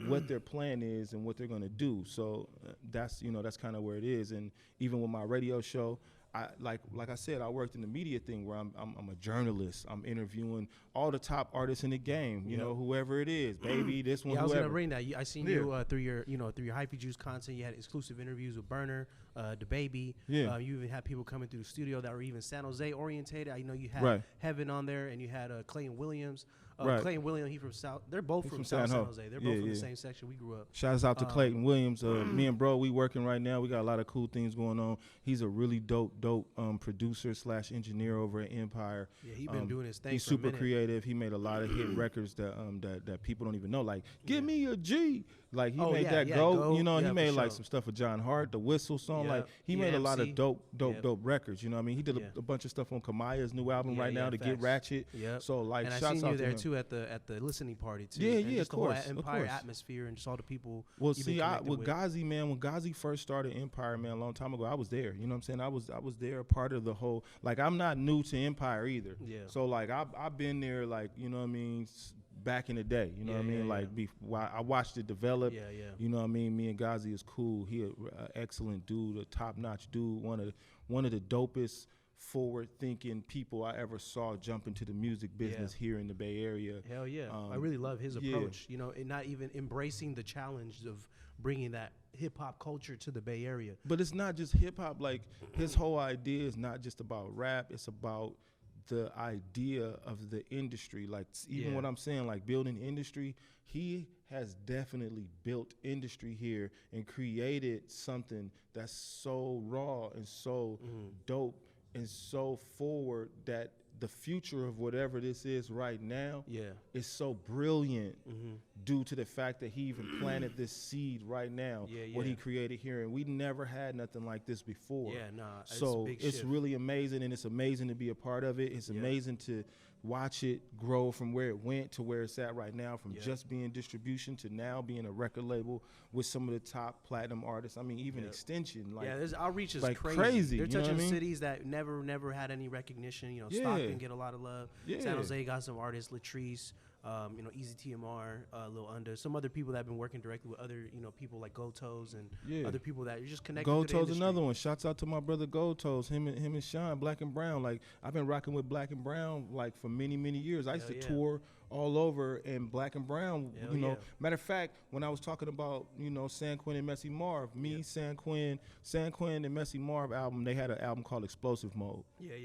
what their plan is and what they're going to do. So that's, you know, that's kind of where it is. And even with my radio show, I like I said, I worked in the media thing where I'm a journalist. I'm interviewing all the top artists in the game, you know, whoever it is, baby, this one, I was whoever. gonna bring that. I seen you through your Hyphy Juice content. You had exclusive interviews with Burner, the baby. You even had people coming through the studio that were even San Jose orientated. I know you had Heaven on there, and you had Clayton Williams. Clayton Williams, he from South. They're both from South San Jose. They're both from the same section we grew up. Shouts out to Clayton Williams. Me and bro, we working right now. We got a lot of cool things going on. He's a really dope producer / engineer over at Empire. Yeah, he been doing his thing. He's for super a minute. creative. He made a lot of hit records that people don't even know. Like, give me a G. Like, he made that Go. You know, he made like some stuff with John Hart, the Whistle song. Like, he made a lot of dope records. You know what I mean? He did a bunch of stuff on Kamaya's new album right now, to Get Ratchet. So like, and shouts I out seen you to there him. too at the listening party too. Yeah, of course. The whole Empire atmosphere and just all the people. Well, see, with Ghazi, man, when Ghazi first started Empire, man, a long time ago, I was there. You know what I'm saying? I was there, a part of the whole. Like, I'm not new to Empire either. Yeah. So like, I've been there, like, you know what I mean, back in the day. You know what I mean? Like, I watched it develop. You know what I mean? Me and Ghazi is cool. He an excellent dude, a top notch dude, one of the dopest forward-thinking people I ever saw jump into the music business here in the Bay Area. Hell yeah. I really love his approach, you know, and not even embracing the challenge of bringing that hip-hop culture to the Bay Area. But it's not just hip-hop. Like, his whole idea is not just about rap. It's about the idea of the industry. Like, even what I'm saying, like, building industry, he has definitely built industry here and created something that's so raw and so dope and so forward that the future of whatever this is right now is so brilliant due to the fact that he even planted this seed right now, what he created here. And we never had nothing like this before. So it's really amazing, and it's amazing to be a part of it. It's amazing to watch it grow from where it went to where it's at right now, from just being distribution to now being a record label with some of the top platinum artists. I mean, even Extension. Like, this outreach is like crazy. They're you know touching what I mean? cities that never had any recognition. You know, Stockton get a lot of love. San Jose got some artists, Latrice. Easy TMR, Lil Under, some other people that have been working directly with other, people like Gold Toes and other people that you're just connected Gold to the Toes, industry. another one. Shouts out to my brother Gold Toes, him and Sean, Black and Brown. Like, I've been rocking with Black and Brown like for many, many years. I used to tour all over, and Black and Brown, matter of fact, when I was talking about, San Quinn and Messy Marv, San Quinn and Messy Marv album, they had an album called Explosive Mode. Yeah.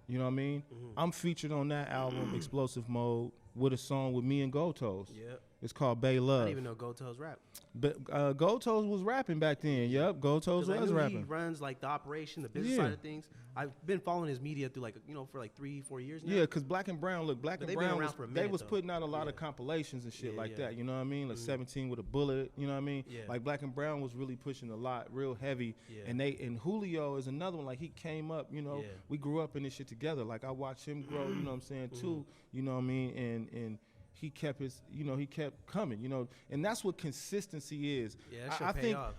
You know what I mean? Mm-hmm. I'm featured on that album, Explosive Mode, with a song with me and Gold Toes. Yeah. It's called Bay Love. I didn't even know Gold Toes rap. But Gold Toes was rapping back then. Yep, Gold Toes was rapping. He runs like the operation, the business side of things. I've been following his media through for like 3-4 years now. Yeah, because Black and Brown, Black and Brown was putting out a lot of compilations and shit like that. You know what I mean? Like 17 with a Bullet. You know what I mean? Yeah. Like Black and Brown was really pushing a lot, real heavy. Yeah. And Julio is another one. Like he came up. We grew up in this shit together. Like I watched him grow. You know what I'm saying? Too. You know what I mean? And he kept he kept coming, and that's what consistency is. Yeah,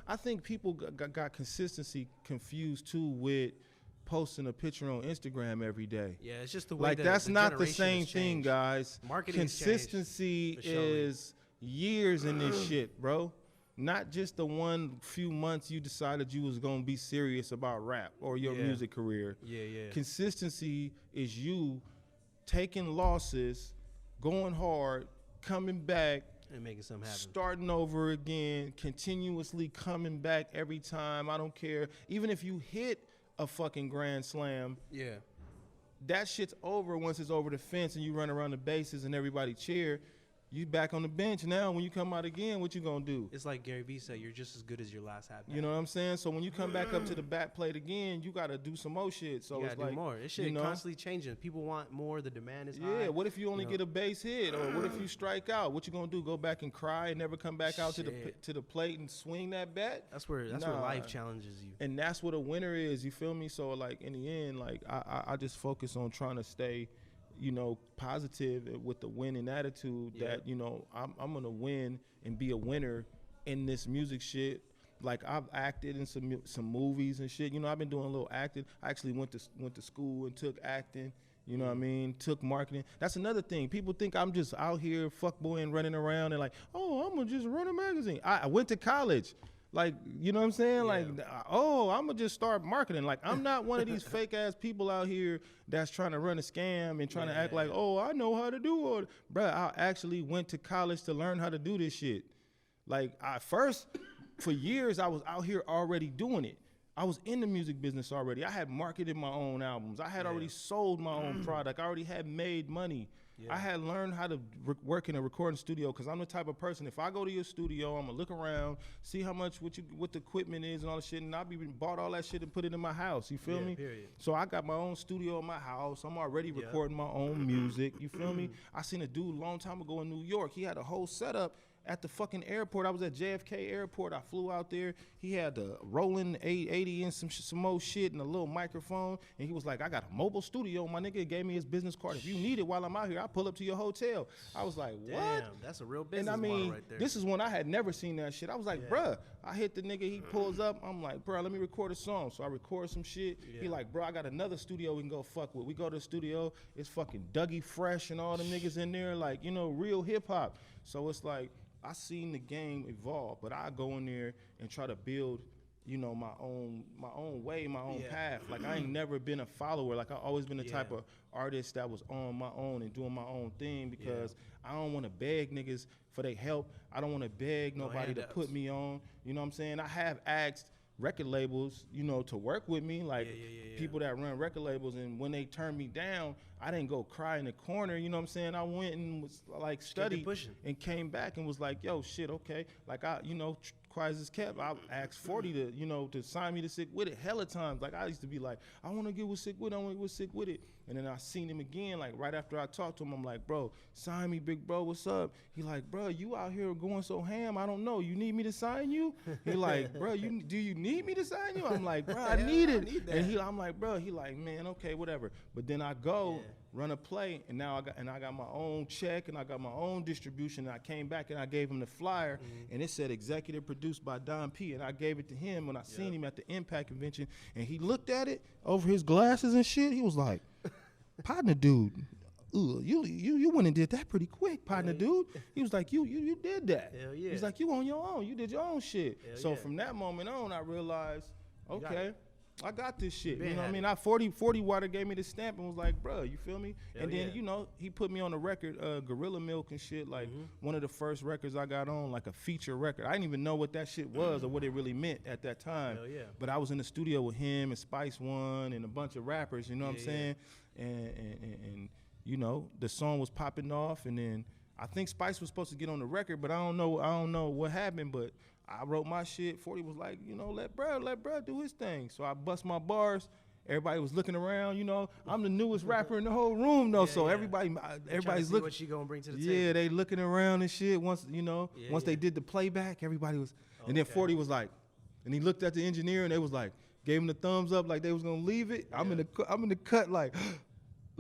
I think people got consistency confused too with posting a picture on Instagram every day. Yeah, it's just the way that's not the same thing, guys. Marketing consistency is years in this shit, bro. Not just the few months you decided you was gonna be serious about rap or your music career. Yeah. Consistency is you taking losses, going hard, coming back, and making something happen. Starting over again, continuously coming back every time. I don't care. Even if you hit a fucking grand slam, that shit's over once it's over the fence and you run around the bases and everybody cheer. You back on the bench now. When you come out again, what you gonna do? It's like Gary Vee said, you're just as good as your last at bat. You know what I'm saying? So when you come back up to the bat plate again, you gotta do some more shit. So it's like, do more. This shit constantly changing. People want more. The demand is high. Yeah. What if you only get a base hit, or what if you strike out? What you gonna do? Go back and cry and never come back out to the plate and swing that bat? That's where life challenges you. And that's what a winner is. You feel me? So like in the end, like I just focus on trying to stay, positive with the winning attitude that, I'm going to win and be a winner in this music shit. Like I've acted in some movies and shit. I've been doing a little acting. I actually went to school and took acting. You know what I mean? Took marketing. That's another thing. People think I'm just out here fuckboying, running around and like, oh, I'm going to just run a magazine. I went to college. Like, you know what I'm saying? Yeah. Like, oh, I'm going to just start marketing. Like, I'm not one of these fake ass people out here that's trying to run a scam and trying to act like, oh, I know how to do it. Bruh, I actually went to college to learn how to do this shit. Like, for years, I was out here already doing it. I was in the music business already. I had marketed my own albums. I had already sold my own product. I already had made money. Yeah. I had learned how to work in a recording studio because I'm the type of person, if I go to your studio, I'm going to look around, see how much, what the equipment is and all the shit, and I'll be bought all that shit and put it in my house. You feel me? Period. So I got my own studio in my house. I'm already recording my own music. You feel me? I seen a dude a long time ago in New York. He had a whole setup at the fucking airport. I was at JFK airport. I flew out there. He had the Roland 880 and some more shit and a little microphone. And he was like, I got a mobile studio. My nigga gave me his business card. If you need it while I'm out here, I'll pull up to your hotel. I was like, what? Damn, that's a real business model right there. This is when I had never seen that shit. I was like, bruh, I hit the nigga. He pulls up. I'm like, bruh, let me record a song. So I record some shit. Yeah. He like, bruh, I got another studio we can go fuck with. We go to the studio. It's fucking Dougie Fresh and all them niggas in there. Like, real hip hop. So it's like, I seen the game evolve, but I go in there and try to build, my own way, my own path. Like I ain't never been a follower. Like I always been the type of artist that was on my own and doing my own thing because I don't want to beg niggas for their help. I don't want to beg nobody to put me on. You know what I'm saying? I have asked record labels, to work with me, like people that run record labels, and when they turned me down, I didn't go cry in the corner, you know what I'm saying? I went and was like studied and came back and was like, yo, shit, okay. Like I, quiet as kept. I asked 40 to sign me to Sick With It hella times. Like I used to be like, I want to get with Sick With It, I want to get with Sick With It. And then I seen him again, like right after I talked to him, I'm like, bro, sign me, big bro, what's up? He like, bro, you out here going so ham, I don't know, you need me to sign you? He like, bro, do you need me to sign you? I'm like, bro, I need it. And I'm like, bro, he like, man, okay, whatever. But then I go, run a play, and now I got my own check, and I got my own distribution, and I came back and I gave him the flyer, and it said executive produced by Don P, and I gave it to him when I seen him at the Impact convention, and he looked at it over his glasses and shit. He was like, partner dude, ooh, you went and did that pretty quick, partner, dude. He was like, you did that. Hell yeah. He's like, you on your own. You did your own shit. Hell so yeah. from that moment on, I realized, okay, I got this shit. You know what I mean? 40 Water gave me the stamp and was like, bro, you feel me? Hell and then, yeah. you know, he put me on the record, Gorilla Milk and shit, like one of the first records I got on, like a feature record. I didn't even know what that shit was or what it really meant at that time. Hell yeah. But I was in the studio with him and Spice One and a bunch of rappers, you know what I'm saying? And you know, the song was popping off, and then I think Spice was supposed to get on the record, but I don't know what happened, but I wrote my shit. 40 was like, you know, let bruh do his thing. So I bust my bars. Everybody was looking around, you know. I'm the newest rapper in the whole room, though. So everybody's looking. What she gonna bring to the table? Yeah, they looking around and shit. Once they did the playback, everybody was. And then 40 was like, and he looked at the engineer and they was like, gave him the thumbs up like they was gonna leave it. Yeah. I'm in the cut like.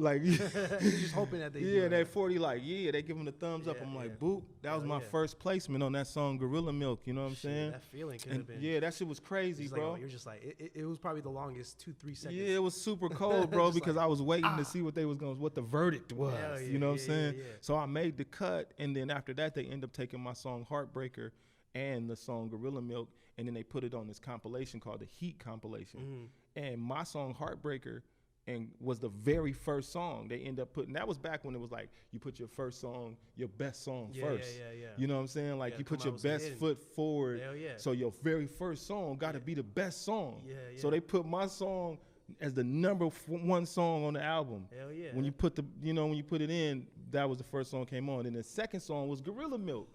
Like you're just hoping that they do that 40 like they give him the thumbs up. I'm like, boop. That was my first placement on that song Gorilla Milk, you know what I'm saying? That feeling could have been. Yeah, that shit was crazy, bro. Like, you're just like it was probably the longest 2-3 seconds. Yeah, it was super cold, bro, because I was waiting to see what the verdict was. You know what I'm saying? Yeah. So I made the cut, and then after that they end up taking my song Heartbreaker and the song Gorilla Milk, and then they put it on this compilation called the Heat compilation. And my song Heartbreaker and was the very first song they end up putting. That was back when it was like you put your first song, your best song first. Yeah. You know what I'm saying? Like you put your best foot forward. So your very first song got to be the best song. So they put my song as the number one song on the album. Hell yeah. When you put it in, that was the first song came on. And the second song was Gorilla Milk.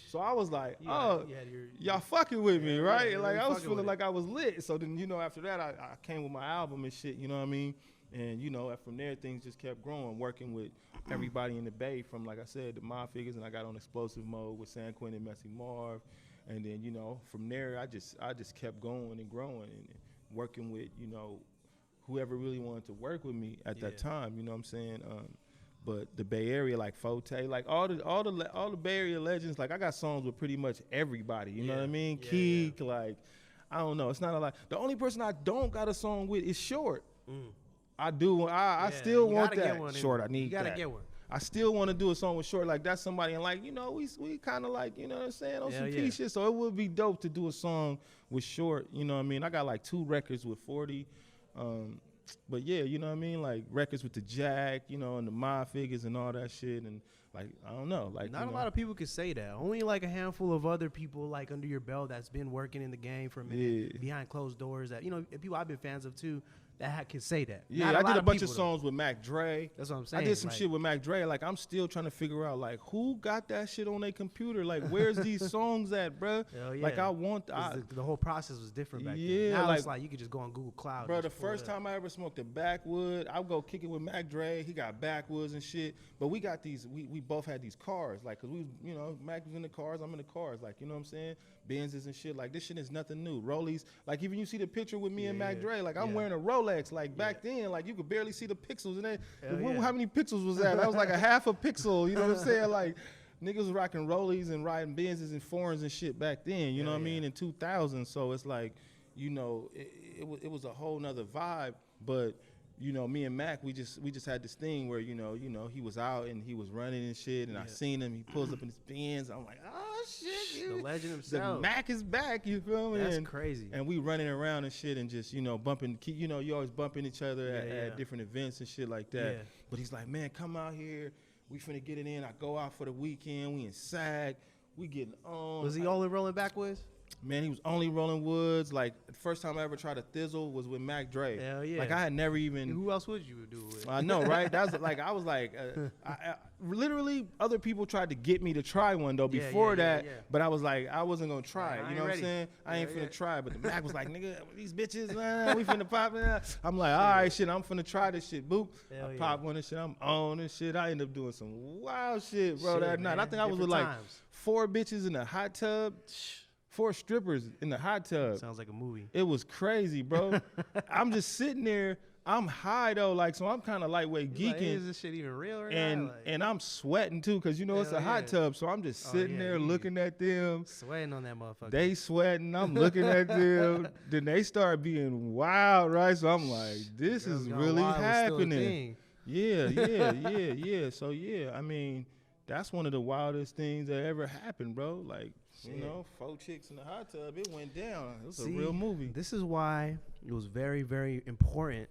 So I was like, y'all fucking with me, right? Yeah, like I was feeling like I was lit. So then, you know, after that, I came with my album and shit, you know what I mean? And, you know, from there, things just kept growing, working with everybody in the Bay from, like I said, the Mob Figures, and I got on Explosive Mode with San Quentin and Messy Marv. And then, you know, from there, I just kept going and growing and working with, you know, whoever really wanted to work with me at that time, you know what I'm saying? But the Bay Area, like Forte, like all the Bay Area legends, like I got songs with pretty much everybody, you know what I mean? Keek, like, I don't know, it's not a lot. The only person I don't got a song with is Short. I do. I still want that. Short, I need that. You gotta get one. I still want to do a song with Short like that's somebody, and like, you know, we kind of like, you know what I'm saying, on some key shit. So it would be dope to do a song with Short, you know what I mean? I got like 2 records with 40. But yeah, you know what I mean? Like records with the Jack, you know, and the Mob Figures and all that shit. And like, I don't know. Like, not a lot of people could say that. Only like a handful of other people like under your belt that's been working in the game for a minute behind closed doors that, you know, people I've been fans of too that can say that. Yeah, I did a bunch of songs with Mac Dre. That's what I'm saying. I did some shit with Mac Dre. Like, I'm still trying to figure out, like, who got that shit on their computer? Like, where's these songs at, bro? Hell yeah. Like, I want... the whole process was different back then. Now it's like you could just go on Google Cloud. Bro, the first time I ever smoked a backwood, I would go kick it with Mac Dre. He got backwoods and shit. But we got these... We both had these cars. Like, because we, you know, Mac was in the cars, I'm in the cars. Like, you know what I'm saying? Benzes and shit. Like, this shit is nothing new. Rollies. Like, even you see the picture with me and Mac Dre, like, I'm wearing a Rolex. Like, back then, like, you could barely see the pixels. And then, how many pixels was that? That was like a half a pixel. You know what I'm saying? Like, niggas was rocking Rollies and riding Benzes and foreigns and shit back then. You know what I mean? In 2000. So it's like, you know, it was a whole nother vibe. But, you know, me and Mac, we just had this thing where, you know, he was out and he was running and shit, and I seen him. He pulls up in his Benz. I'm like, oh shit, the legend himself. The Mac is back. You feel me? That's crazy. And we running around and shit, and just, you know, bumping. You know, you always bumping each other at different events and shit like that. Yeah. But he's like, man, come out here. We finna get it in. I go out for the weekend. We in SAG. We getting on. Was he only rolling backwards? Man, he was only rolling woods. Like, the first time I ever tried a thizzle was with Mac Dre. Hell yeah. Like, I had never even... Who else would you do it with? I know, right? That's like, I was like... literally, other people tried to get me to try one, though, before that. But I was like, I wasn't going to try it. You know what I'm saying? I ain't finna try it. But the Mac was like, nigga, these bitches, we finna pop it. I'm like, all right, shit, I'm finna try this shit. Boop. I pop one and shit. I'm on and shit. I ended up doing some wild shit, bro, that night. I think I was with like 4 bitches in a hot tub. 4 strippers in the hot tub. Sounds like a movie. It was crazy, bro. I'm just sitting there. I'm high though, like, so I'm kind of lightweight geeking. Like, is this shit even real or not? And I'm sweating too, cause you know it's a hot tub. So I'm just sitting there looking at them. Sweating on that motherfucker. They sweating. I'm looking at them. Then they start being wild, right? So I'm like, this is really happening. Yeah. So yeah, I mean, that's one of the wildest things that ever happened, bro. Like, you know, 4 chicks in the hot tub, it went down. It was a real movie. This is why it was very, very important,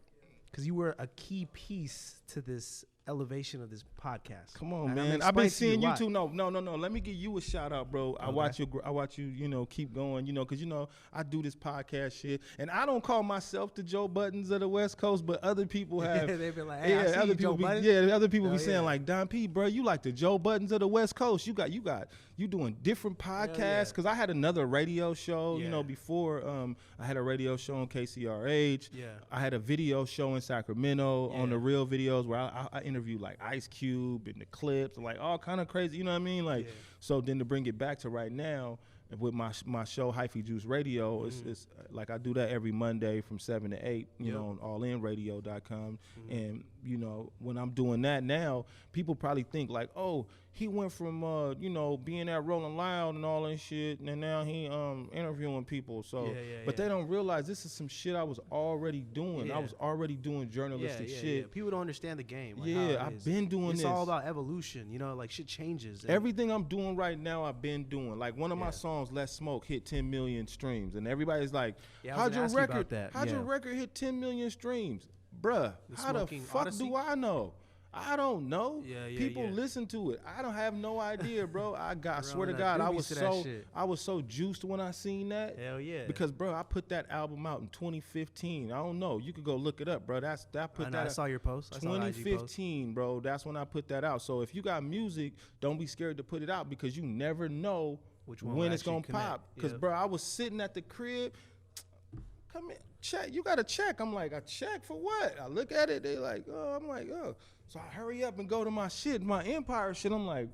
because you were a key piece to this elevation of this podcast. Come on, man. I've been seeing you too. No. Let me give you a shout out, bro. Okay. I watch you, you know, keep going, you know, because, you know, I do this podcast shit. And I don't call myself the Joe Buttons of the West Coast, but other people have. They've been like, hey, I see you, Joe Buttons. Other people be saying, like, Don P, bro, you like the Joe Buttons of the West Coast. You doing different podcasts. Because I had another radio show, you know, before. I had a radio show on KCRH. Yeah. I had a video show in Sacramento on the Real Videos where I interviewed like Ice Cube and the Clips and like all kind of crazy, you know what I mean? Like, so then to bring it back to right now with my show Hyphy Juice Radio, it's like I do that every Monday from 7 to 8, you know, on allinradio.com. And, you know, when I'm doing that now, people probably think like, oh, he went from, you know, being at Rolling Loud and all that shit, and now he interviewing people. So, but they don't realize this is some shit I was already doing. I was already doing journalistic shit. Yeah. People don't understand the game. Like I've been doing this. It's all about evolution. You know, like shit changes. Everything I'm doing right now, I've been doing. Like one of my songs, Let's Smoke, hit 10 million streams, and everybody's like, "How'd your record hit 10 million streams, bruh? How the fuck do I know?" I don't know. People listen to it. I don't have no idea, bro. I swear to God, I was so juiced when I seen that. Hell yeah. Because, bro, I put that album out in 2015. I don't know. You could go look it up, bro. I saw your post. 2015, bro. That's when I put that out. So if you got music, don't be scared to put it out because you never know when it's gonna pop. Because, bro, I was sitting at the crib. Come in, check. You got to check. I'm like, I check for what? I look at it. They like, oh. I'm like, oh. So I hurry up and go to my shit, my Empire shit. I'm like,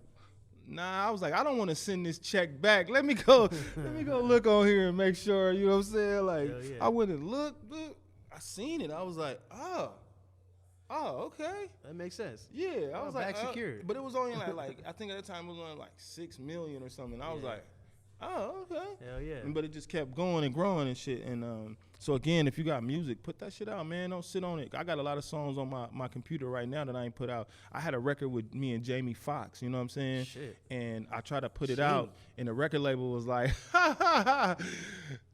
nah. I was like, I don't want to send this check back. Let me go look on here and make sure. You know what I'm saying? Like, I went and looked. I seen it. I was like, oh, okay. That makes sense. Yeah, I was like, secured. But it was only like I think at the time it was only like 6 million or something. I was like, oh, okay. Hell yeah. But it just kept going and growing and shit. And so again, if you got music, put that shit out, man. Don't sit on it. I got a lot of songs on my computer right now that I ain't put out. I had a record with me and Jamie Foxx, you know what I'm saying? Shit. And I tried to put it out, and the record label was like,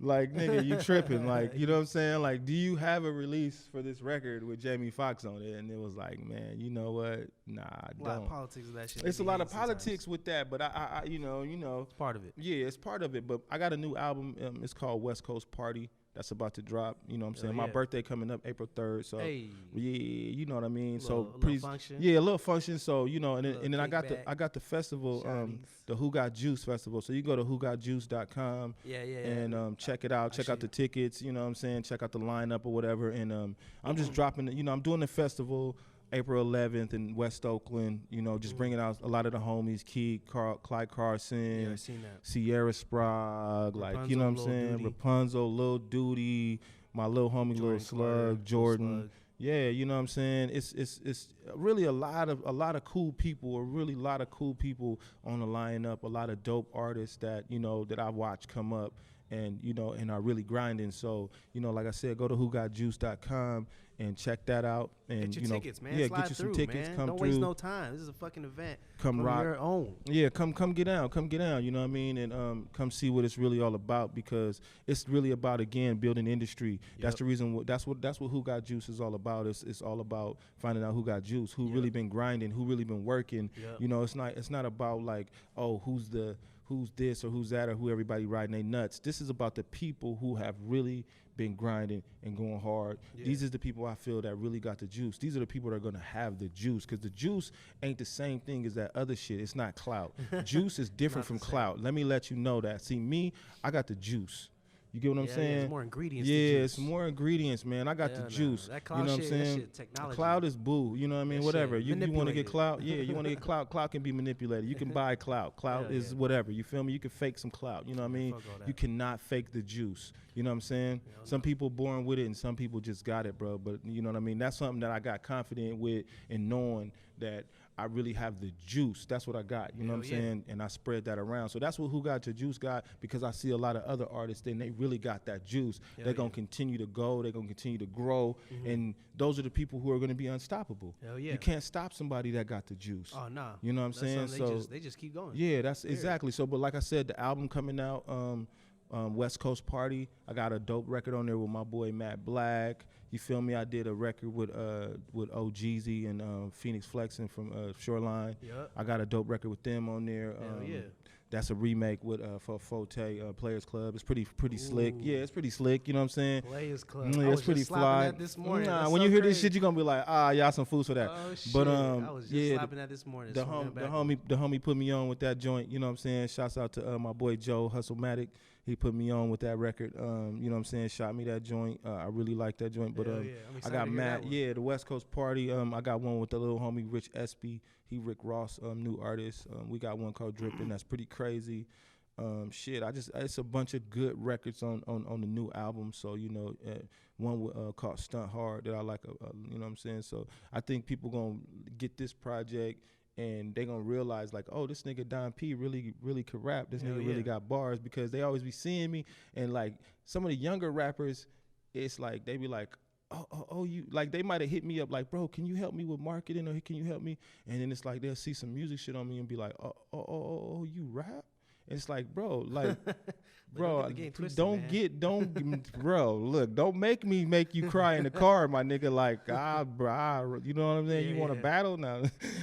like, nigga, you tripping. Like, you know what I'm saying? Like, do you have a release for this record with Jamie Foxx on it? And it was like, man, you know what? Nah, I don't. A lot of politics with that shit. It's a lot of politics with that, but I you know. It's part of it. Yeah, it's part of it. But I got a new album. It's called West Coast Party. That's about to drop. You know what I'm saying? My birthday coming up April 3rd. So yeah, you know what I mean. A little function. Yeah, a little function. So you know, and then I got the festival, the Who Got Juice festival. So you go to whogotjuice.com. And check it out. Check out the tickets. You know what I'm saying? Check out the lineup or whatever. And I'm just dropping. You know, I'm doing the festival April 11th in West Oakland, you know, just bringing out a lot of the homies, Clyde Carson, Sierra Sprague, like, you know what I'm saying, Rapunzel, Lil Duty, my little homie, Lil Slug, Jordan. Yeah, you know what I'm saying? It's really a lot of cool people, on the lineup, a lot of dope artists that, you know, that I've watched come up and, you know, and are really grinding. So, you know, like I said, go to whogotjuice.com and check that out. And get your tickets, man. Yeah, slide get you through, some tickets. Man. Come Don't through. waste no time. This is a fucking event. Come rock your own. Yeah, come get down. You know what I mean? And come see what it's really all about, because it's really about, again, building industry. That's the reason. That's what Who Got Juice is all about. It's all about finding out who got juice, who really been grinding, who really been working. You know, it's not about like, oh, who's this or who's that or who everybody riding they nuts. This is about the people who have really been grinding and going hard. These are the people I feel that really got the juice. These are the people that are going to have the juice, because the juice ain't the same thing as that other shit. It's not clout. Juice is different from clout. Let me let you know that. See, me, I got the juice. You get what I'm saying? It's more ingredients. Yeah, it's more ingredients, man. I got the juice. That cloud you know what I'm saying? That shit, technology. Cloud is boo. You know what I mean? Whatever. You want to get clout? Yeah, you want to get clout. Clout can be manipulated. You can buy clout. Clout is whatever. You feel me? You can fake some clout. You know what I mean? You cannot fake the juice. You know what I'm saying? Some people born with it and some people just got it, bro. But you know what I mean? That's something that I got confident with, and knowing that I really have the juice. That's what I got. You know what I'm saying? And I spread that around. So that's what Who Got Your Juice got, because I see a lot of other artists, then they really got that juice. They're going to continue to go. They're going to continue to grow. And those are the people who are going to be unstoppable. Hell yeah. You can't stop somebody that got the juice. Oh, nah. You know what I'm saying? So they just keep going. Yeah, that's exactly. So, but like I said, the album coming out, West Coast Party. I got a dope record on there with my boy Matt Black. You feel me? I did a record with OGZ and Phoenix Flexing from Shoreline. Yep. I got a dope record with them on there. That's a remake with for Forte Players Club. It's pretty slick. Yeah, it's pretty slick. You know what I'm saying? Players Club. Yeah, it's pretty fly. That this morning. Nah, when you hear this shit, you're gonna be like, y'all some fools for that. Oh shit! But I was just slapping that this morning. The homie put me on with that joint. You know what I'm saying? Shouts out to my boy Joe Hustlematic. He put me on with that record. You know what I'm saying? Shot me that joint. I really like that joint. But I got Matt. Yeah, the West Coast Party. I got one with the little homie Rich Espy. He Rick Ross, new artist. We got one called Drippin'. That's pretty crazy. It's a bunch of good records on the new album. So, you know, one called Stunt Hard that I like, you know what I'm saying? So I think people going to get this project and they going to realize like, oh, this nigga Don P really could rap. This nigga really got bars, because they always be seeing me. And like some of the younger rappers, it's like, they be like, oh, you, like they might have hit me up like, bro, can you help me with marketing, or can you help me? And then it's like, they'll see some music shit on me and be like, oh, you rap? And it's like, bro, like, bro, bro, look, don't make you cry in the car, my nigga. Like, bro, you know what I'm saying? You want to battle now?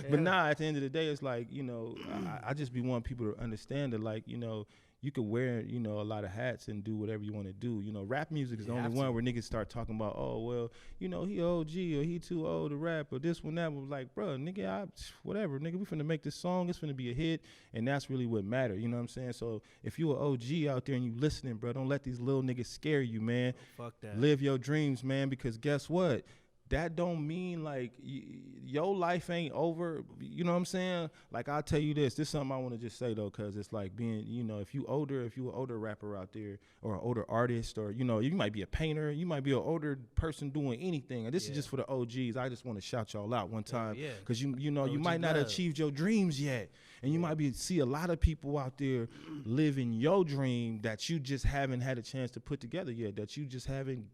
But nah, at the end of the day, it's like, you know, I just be wanting people to understand that, like, you know, you can wear, you know, a lot of hats and do whatever you want to do. You know, rap music is the only one where niggas start talking about, oh, well, you know, he OG or he too old to rap or this one, that one. Like, bro, nigga, whatever, nigga, we finna make this song. It's finna be a hit, and that's really what matter. You know what I'm saying? So if you an OG out there and you listening, bro, don't let these little niggas scare you, man. Fuck that. Live your dreams, man, because guess what? That don't mean like your life ain't over. You know what I'm saying? Like, I'll tell you this. This is something I want to just say though, because it's like being, you know, if you an older rapper out there, or an older artist, or, you know, you might be a painter, you might be an older person doing anything. And this is just for the OGs. I just want to shout y'all out one time, because you know, you might not have achieved your dreams yet, and you might see a lot of people out there living your dream that you just haven't had a chance to put together yet. That you just haven't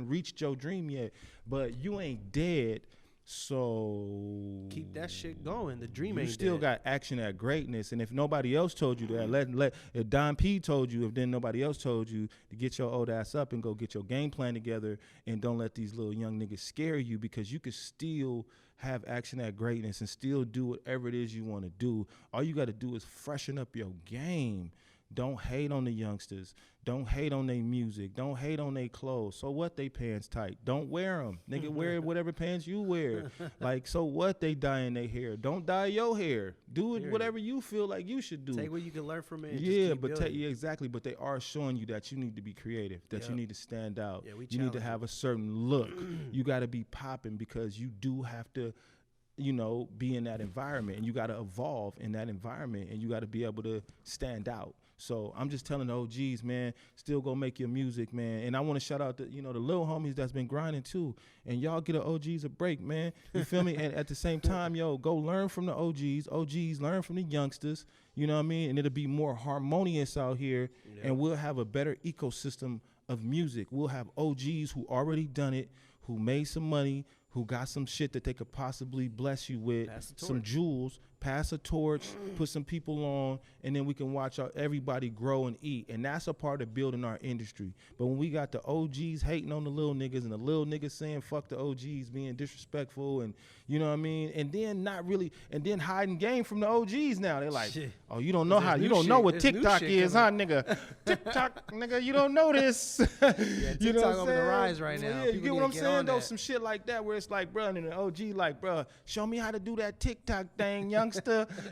reached your dream yet. But you ain't dead, so keep that shit going. The dream ain't dead. You still got action at greatness. And if nobody else told you that, if Don P told you, if then nobody else told you, to get your old ass up and go get your game plan together, and don't let these little young niggas scare you, because you could still have action at greatness and still do whatever it is you want to do. All you got to do is freshen up your game. Don't hate on the youngsters. Don't hate on their music. Don't hate on their clothes. So what, they pants tight? Don't wear them. Nigga, wear whatever pants you wear. Like, so what, they dyeing their hair? Don't dye your hair. Do it whatever you feel like you should do. Take what you can learn from it. Exactly. But they are showing you that you need to be creative, that you need to stand out. You need to have a certain look. You got to be popping, because you do have to, you know, be in that environment, and you got to evolve in that environment, and you got to be able to stand out. So I'm just telling the OGs, man, still go make your music, man. And I want to shout out the, you know, the little homies that's been grinding too. And y'all get the OGs a break, man. You feel me? And at the same time, yo, go learn from the OGs. OGs learn from the youngsters. You know what I mean? And it'll be more harmonious out here, and we'll have a better ecosystem of music. We'll have OGs who already done it, who made some money, who got some shit that they could possibly bless you with, some jewels, pass a torch, put some people on, and then we can watch everybody grow and eat. And that's a part of building our industry. But when we got the OGs hating on the little niggas, and the little niggas saying fuck the OGs, being disrespectful, and you know what I mean, and then not really, and then hiding game from the OGs now. They're like, oh, you don't know know what TikTok is, huh, nigga? TikTok, nigga, you don't know this. You know what I'm saying? On the rise right now. Yeah, you get what I'm saying, though? Some shit like that, where it's like, bro, and the OG like, bro, show me how to do that TikTok thing, youngster.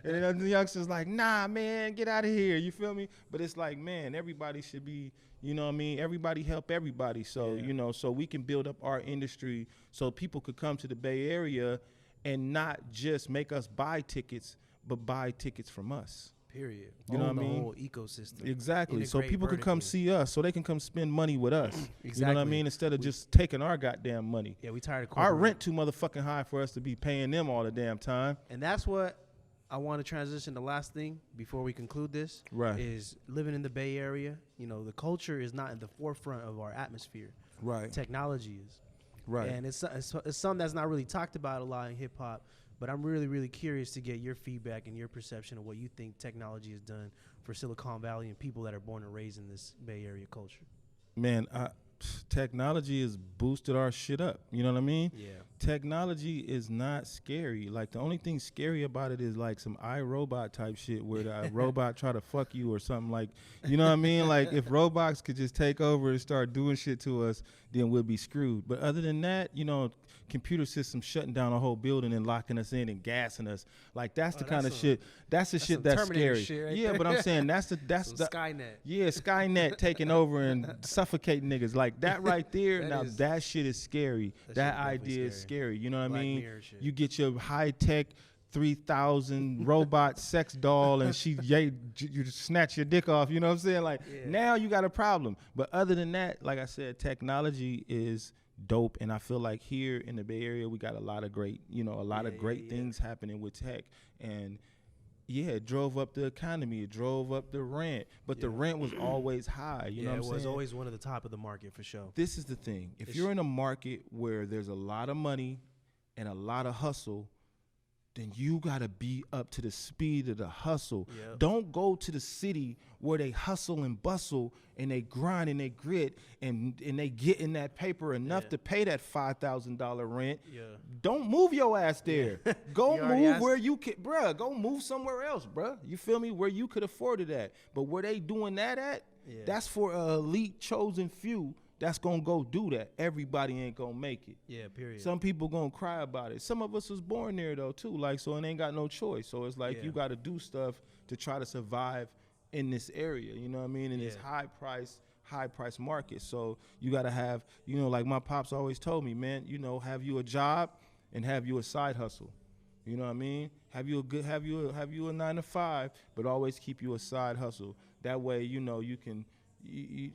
And then the youngster's like, nah, man, get out of here. You feel me? But it's like, man, everybody should be, you know what I mean? Everybody help everybody. So, you know, so we can build up our industry so people could come to the Bay Area and not just make us buy tickets, but buy tickets from us. Period. You know what I mean? The whole ecosystem. Exactly. So Integrate people can come vertically. see us, so they can come spend money with us. Exactly. You know what I mean? Instead of just taking our goddamn money. Yeah, we tired of Our corporate. rent too motherfucking high for us to be paying them all the damn time. And that's what I want to transition. The last thing before we conclude this is living in the Bay Area. You know, the culture is not in the forefront of our atmosphere. Right. Technology is. Right. And it's something that's not really talked about a lot in hip hop. But I'm really, really curious to get your feedback and your perception of what you think technology has done for Silicon Valley and people that are born and raised in this Bay Area culture. Man, technology has boosted our shit up. You know what I mean? Yeah. Technology is not scary. Like, the only thing scary about it is like some iRobot type shit where the robot try to fuck you or something. Like, you know what I mean? Like, if robots could just take over and start doing shit to us, then we'll be screwed. But other than that, you know, computer systems shutting down a whole building and locking us in and gassing us. Like, that's the kind of shit. That's the shit that's scary. Shit But I'm saying that's the Skynet. Yeah, Skynet taking over and suffocating niggas. Like, that right there. That shit is scary. That idea is scary. You know what I mean? You get your high tech 3,000 robot sex doll and you snatch your dick off. You know what I'm saying? Like, now you got a problem. But other than that, like I said, technology is dope, and I feel like here in the Bay Area we got a lot of great things happening with tech. And it drove up the economy, it drove up the rent, but the rent was always high. You know what I'm saying? It was always one of the top of the market for sure. This is the thing. If you're in a market where there's a lot of money and a lot of hustle, then you gotta be up to the speed of the hustle. Yep. Don't go to the city where they hustle and bustle and they grind and they grit and they get in that paper enough to pay that $5,000 rent. Yeah. Don't move your ass there. Go move where you can, bruh. Go move somewhere else, bruh. You feel me? Where you could afford it at. But where they doing that at, that's for an elite chosen few. That's gonna go do that. Everybody ain't gonna make it. Yeah, period. Some people gonna cry about it. Some of us was born there though too, like, so it ain't got no choice. So it's like you gotta do stuff to try to survive in this area. You know what I mean? In this high price market. So you gotta have, you know, like my pops always told me, man, you know, have you a job and have you a side hustle. You know what I mean? Have you a 9 to 5, but always keep you a side hustle. That way, you know, you can. And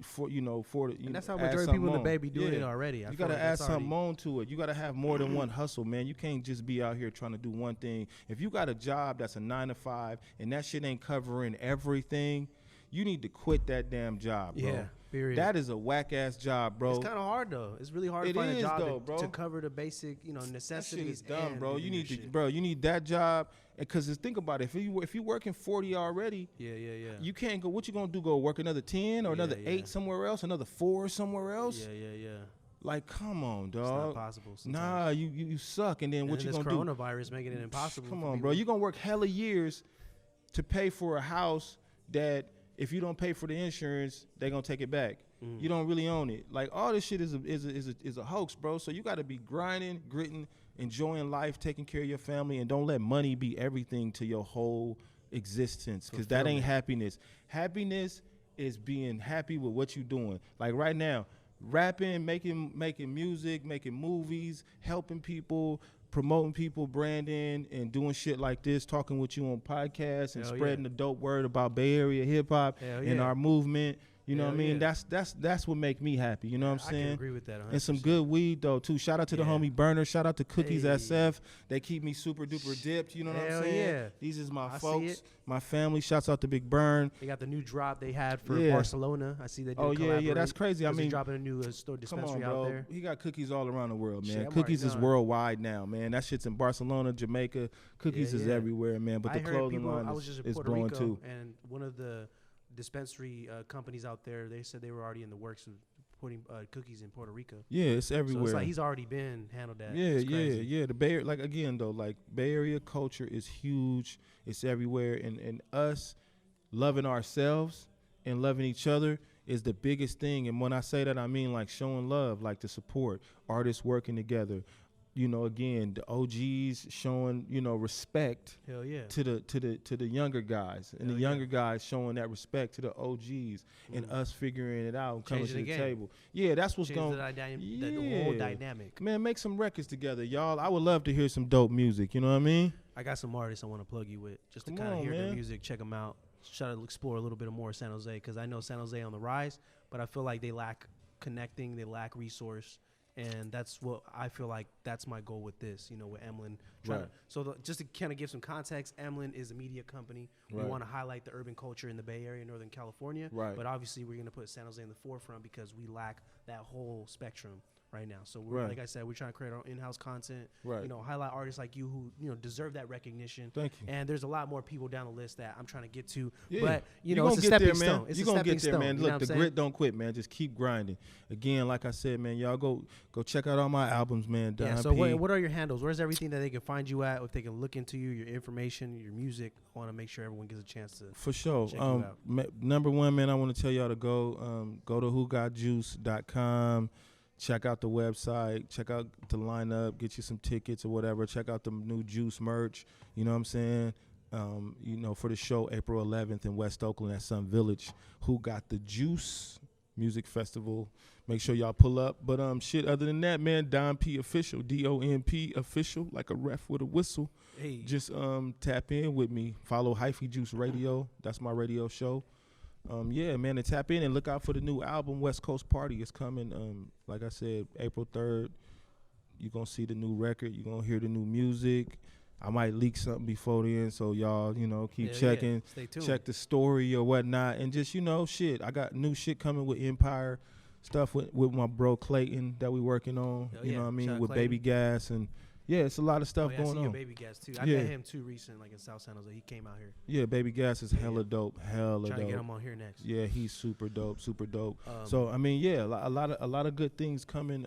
that's how majority of people in the Bay be doing it already. You got to add something on to it. You got to have more than one hustle, man. You can't just be out here trying to do one thing. If you got a job that's a 9 to 5 and that shit ain't covering everything, you need to quit that damn job, bro. Yeah, period. That is a whack ass job, bro. It's kind of hard though. It's really hard to find a job to cover the basic, you know, necessities. That shit is dumb, bro. You need that job. Because think about it, if you working 40 already, you can't go. What you gonna do? Go work another 10 or another 8 somewhere else, another 4 somewhere else? Yeah. Like, come on, dog. It's not possible sometimes. Nah, you suck. And then what you gonna do? Coronavirus making it impossible. Come on, bro. You gonna work hella years to pay for a house that if you don't pay for the insurance, they gonna take it back. You don't really own it. Like, all this shit is a hoax, bro. So you gotta be grinding, gritting, enjoying life, taking care of your family, and don't let money be everything to your whole existence, because that ain't happiness. Happiness is being happy with what you're doing. Like right now, rapping, making music, making movies, helping people, promoting people, branding, and doing shit like this, talking with you on podcasts and spreading the dope word about Bay Area hip hop and our movement. You know what I mean? That's what make me happy. You know what I'm saying? I can agree with that 100%. And some good weed though too. Shout out to the homie Burner. Shout out to Cookies SF. They keep me super duper dipped. You know what I'm saying? Yeah. These is my folks, my family. Shouts out to Big Burn. They got the new drop they had for Barcelona. I see they did yeah, that's crazy. I mean, dropping a new store dispensary out there. He got cookies all around the world, man. Cookies is worldwide now, man. That shit's in Barcelona, Jamaica. Cookies is everywhere, man. But the clothing line is blowing too. And one of the dispensary companies out there, they said they were already in the works of putting cookies in Puerto Rico. Yeah, it's everywhere. So it's like he's already been handled that. Yeah. The Bay Area, like again though, like Bay Area culture is huge. It's everywhere, and us loving ourselves and loving each other is the biggest thing. And when I say that, I mean like showing love, like the support, artists working together. You know, again, the OGs showing, you know, respect to the younger guys, and the younger guys showing that respect to the OGs, and us figuring it out and coming to the table. Yeah, that's what's going to the whole dynamic. Man, make some records together, y'all. I would love to hear some dope music. You know what I mean? I got some artists I want to plug you with just to kind of hear their music, check them out, try to explore a little bit more of San Jose, because I know San Jose on the rise, but I feel like they lack connecting, they lack resource, and that's what I feel like that's my goal with this, you know, with Emlyn. Right. So just to kind of give some context, Emlyn is a media company. We want to highlight the urban culture in the Bay Area, Northern California, but obviously we're going to put San Jose in the forefront because we lack that whole spectrum right now. So we're, like I said, we're trying to create our in-house content, you know, highlight artists like you who, you know, deserve that recognition. Thank you. And there's a lot more people down the list that I'm trying to get to. Yeah. But, you know, it's a stepping stone. You're going to get there, man. Look, the grit don't quit, man. Just keep grinding. Again, like I said, man, y'all go check out all my albums, man. Yeah, so what are your handles? Where's everything that they can find you at? If they can look into you, your information, your music. I want to make sure everyone gets a chance to For sure. check you out. Number one, man, I want to tell y'all to go to whogotjuice.com. Check out the website, check out the lineup, get you some tickets or whatever. Check out the new Juice merch, you know what I'm saying? You know, for the show April 11th in West Oakland at Sun Village. Who Got the Juice Music Festival. Make sure y'all pull up. But shit, other than that, man, Don P Official, DONP Official, like a ref with a whistle. Hey. Just tap in with me. Follow Hyphy Juice Radio. That's my radio show. Yeah, man, and tap in and look out for the new album, West Coast Party. It's coming, like I said, April 3rd. You're going to see the new record. You're going to hear the new music. I might leak something before then, so y'all, you know, keep checking. Yeah. Stay tuned. Check the story or whatnot. And just, you know, shit, I got new shit coming with Empire, stuff with my bro Clayton that we working on, you know what I mean, with Clayton. Baby Gas and yeah, it's a lot of stuff I going see on. your Baby Gas too. I met him too recent, like in South San Jose. He came out here. Yeah, Baby Gas is hella dope, hella Trying dope. to get him on here next. Yeah, he's super dope. So I mean, yeah, a lot of good things coming.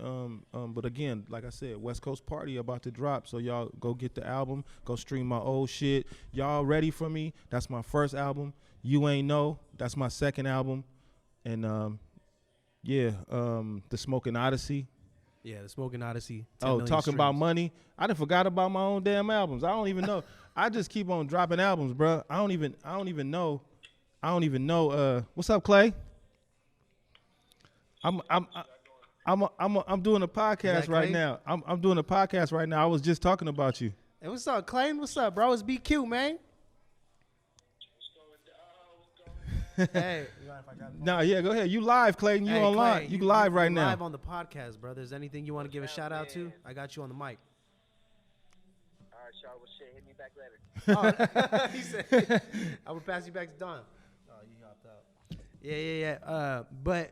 But again, like I said, West Coast Party about to drop. So y'all go get the album, go stream my old shit. Y'all ready for me? That's my first album. You Ain't Know. That's my second album. And the Smoking Odyssey. Yeah, the Smoking Odyssey. Talking about money. I done forgot about my own damn albums. I don't even know. I just keep on dropping albums, bro. I don't even know. What's up, Clay? I'm doing a podcast right now. I'm doing a podcast right now. I was just talking about you. Hey, what's up, Clay? What's up, bro? It's BQ, man. Hey. No, yeah, go ahead. You live, Clayton. You online. Clay, you live right now. Live on the podcast, brother. Is anything you want to give a shout out to? I got you on the mic. All right, Shaw. Well, shit, hit me back later. He said, I will pass you back to Don. Oh, you hopped out. Yeah. But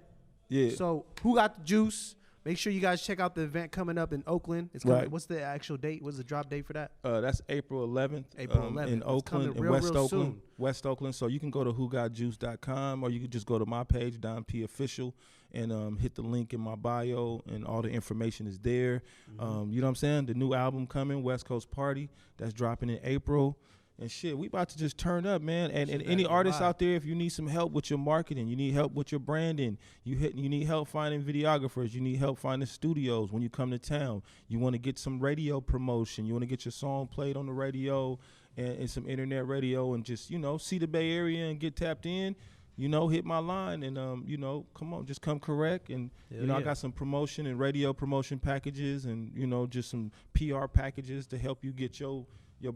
so who got the juice? Make sure you guys check out the event coming up in Oakland. It's coming. Right. What's the actual date? What's the drop date for that? That's April 11th. April 11th. In Oakland, in West Oakland. Soon. West Oakland. So you can go to whogotjuice.com or you can just go to my page, Don P Official, and hit the link in my bio, and all the information is there. Mm-hmm. You know what I'm saying? The new album coming, West Coast Party, that's dropping in April. And shit, we about to just turn up, man. And any artists out there, if you need some help with your marketing, you need help with your branding, you need help finding videographers, you need help finding studios when you come to town, you want to get some radio promotion, you want to get your song played on the radio and some internet radio, and just, you know, see the Bay Area and get tapped in, you know, hit my line and, you know, come on, just come correct. And, I got some promotion and radio promotion packages and, you know, just some PR packages to help you get your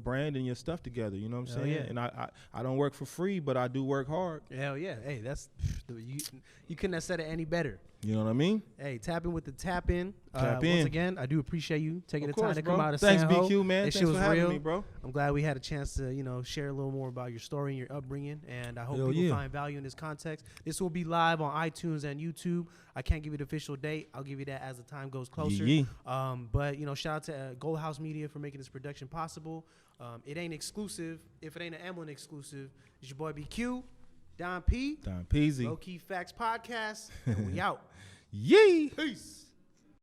brand and your stuff together, you know what I'm saying? Yeah. And I don't work for free, but I do work hard. Hell yeah. Hey, that's you couldn't have said it any better. You know what I mean? Hey, tap in with the tap in. Tap in. Once again, I do appreciate you taking of the time course, to bro. come out of Thanks, San Ho. BQ, man. Thanks for having me, bro. I'm glad we had a chance to, you know, share a little more about your story and your upbringing, and I hope people find value in this context. This will be live on iTunes and YouTube. I can't give you the official date. I'll give you that as the time goes closer. But, you know, shout out to Gold House Media for making this production possible. It ain't exclusive. If it ain't an Emlyn exclusive, it's your boy BQ, Don P. Don Peasy. LowKeyFactsPodcast, and we out. Yee. Peace.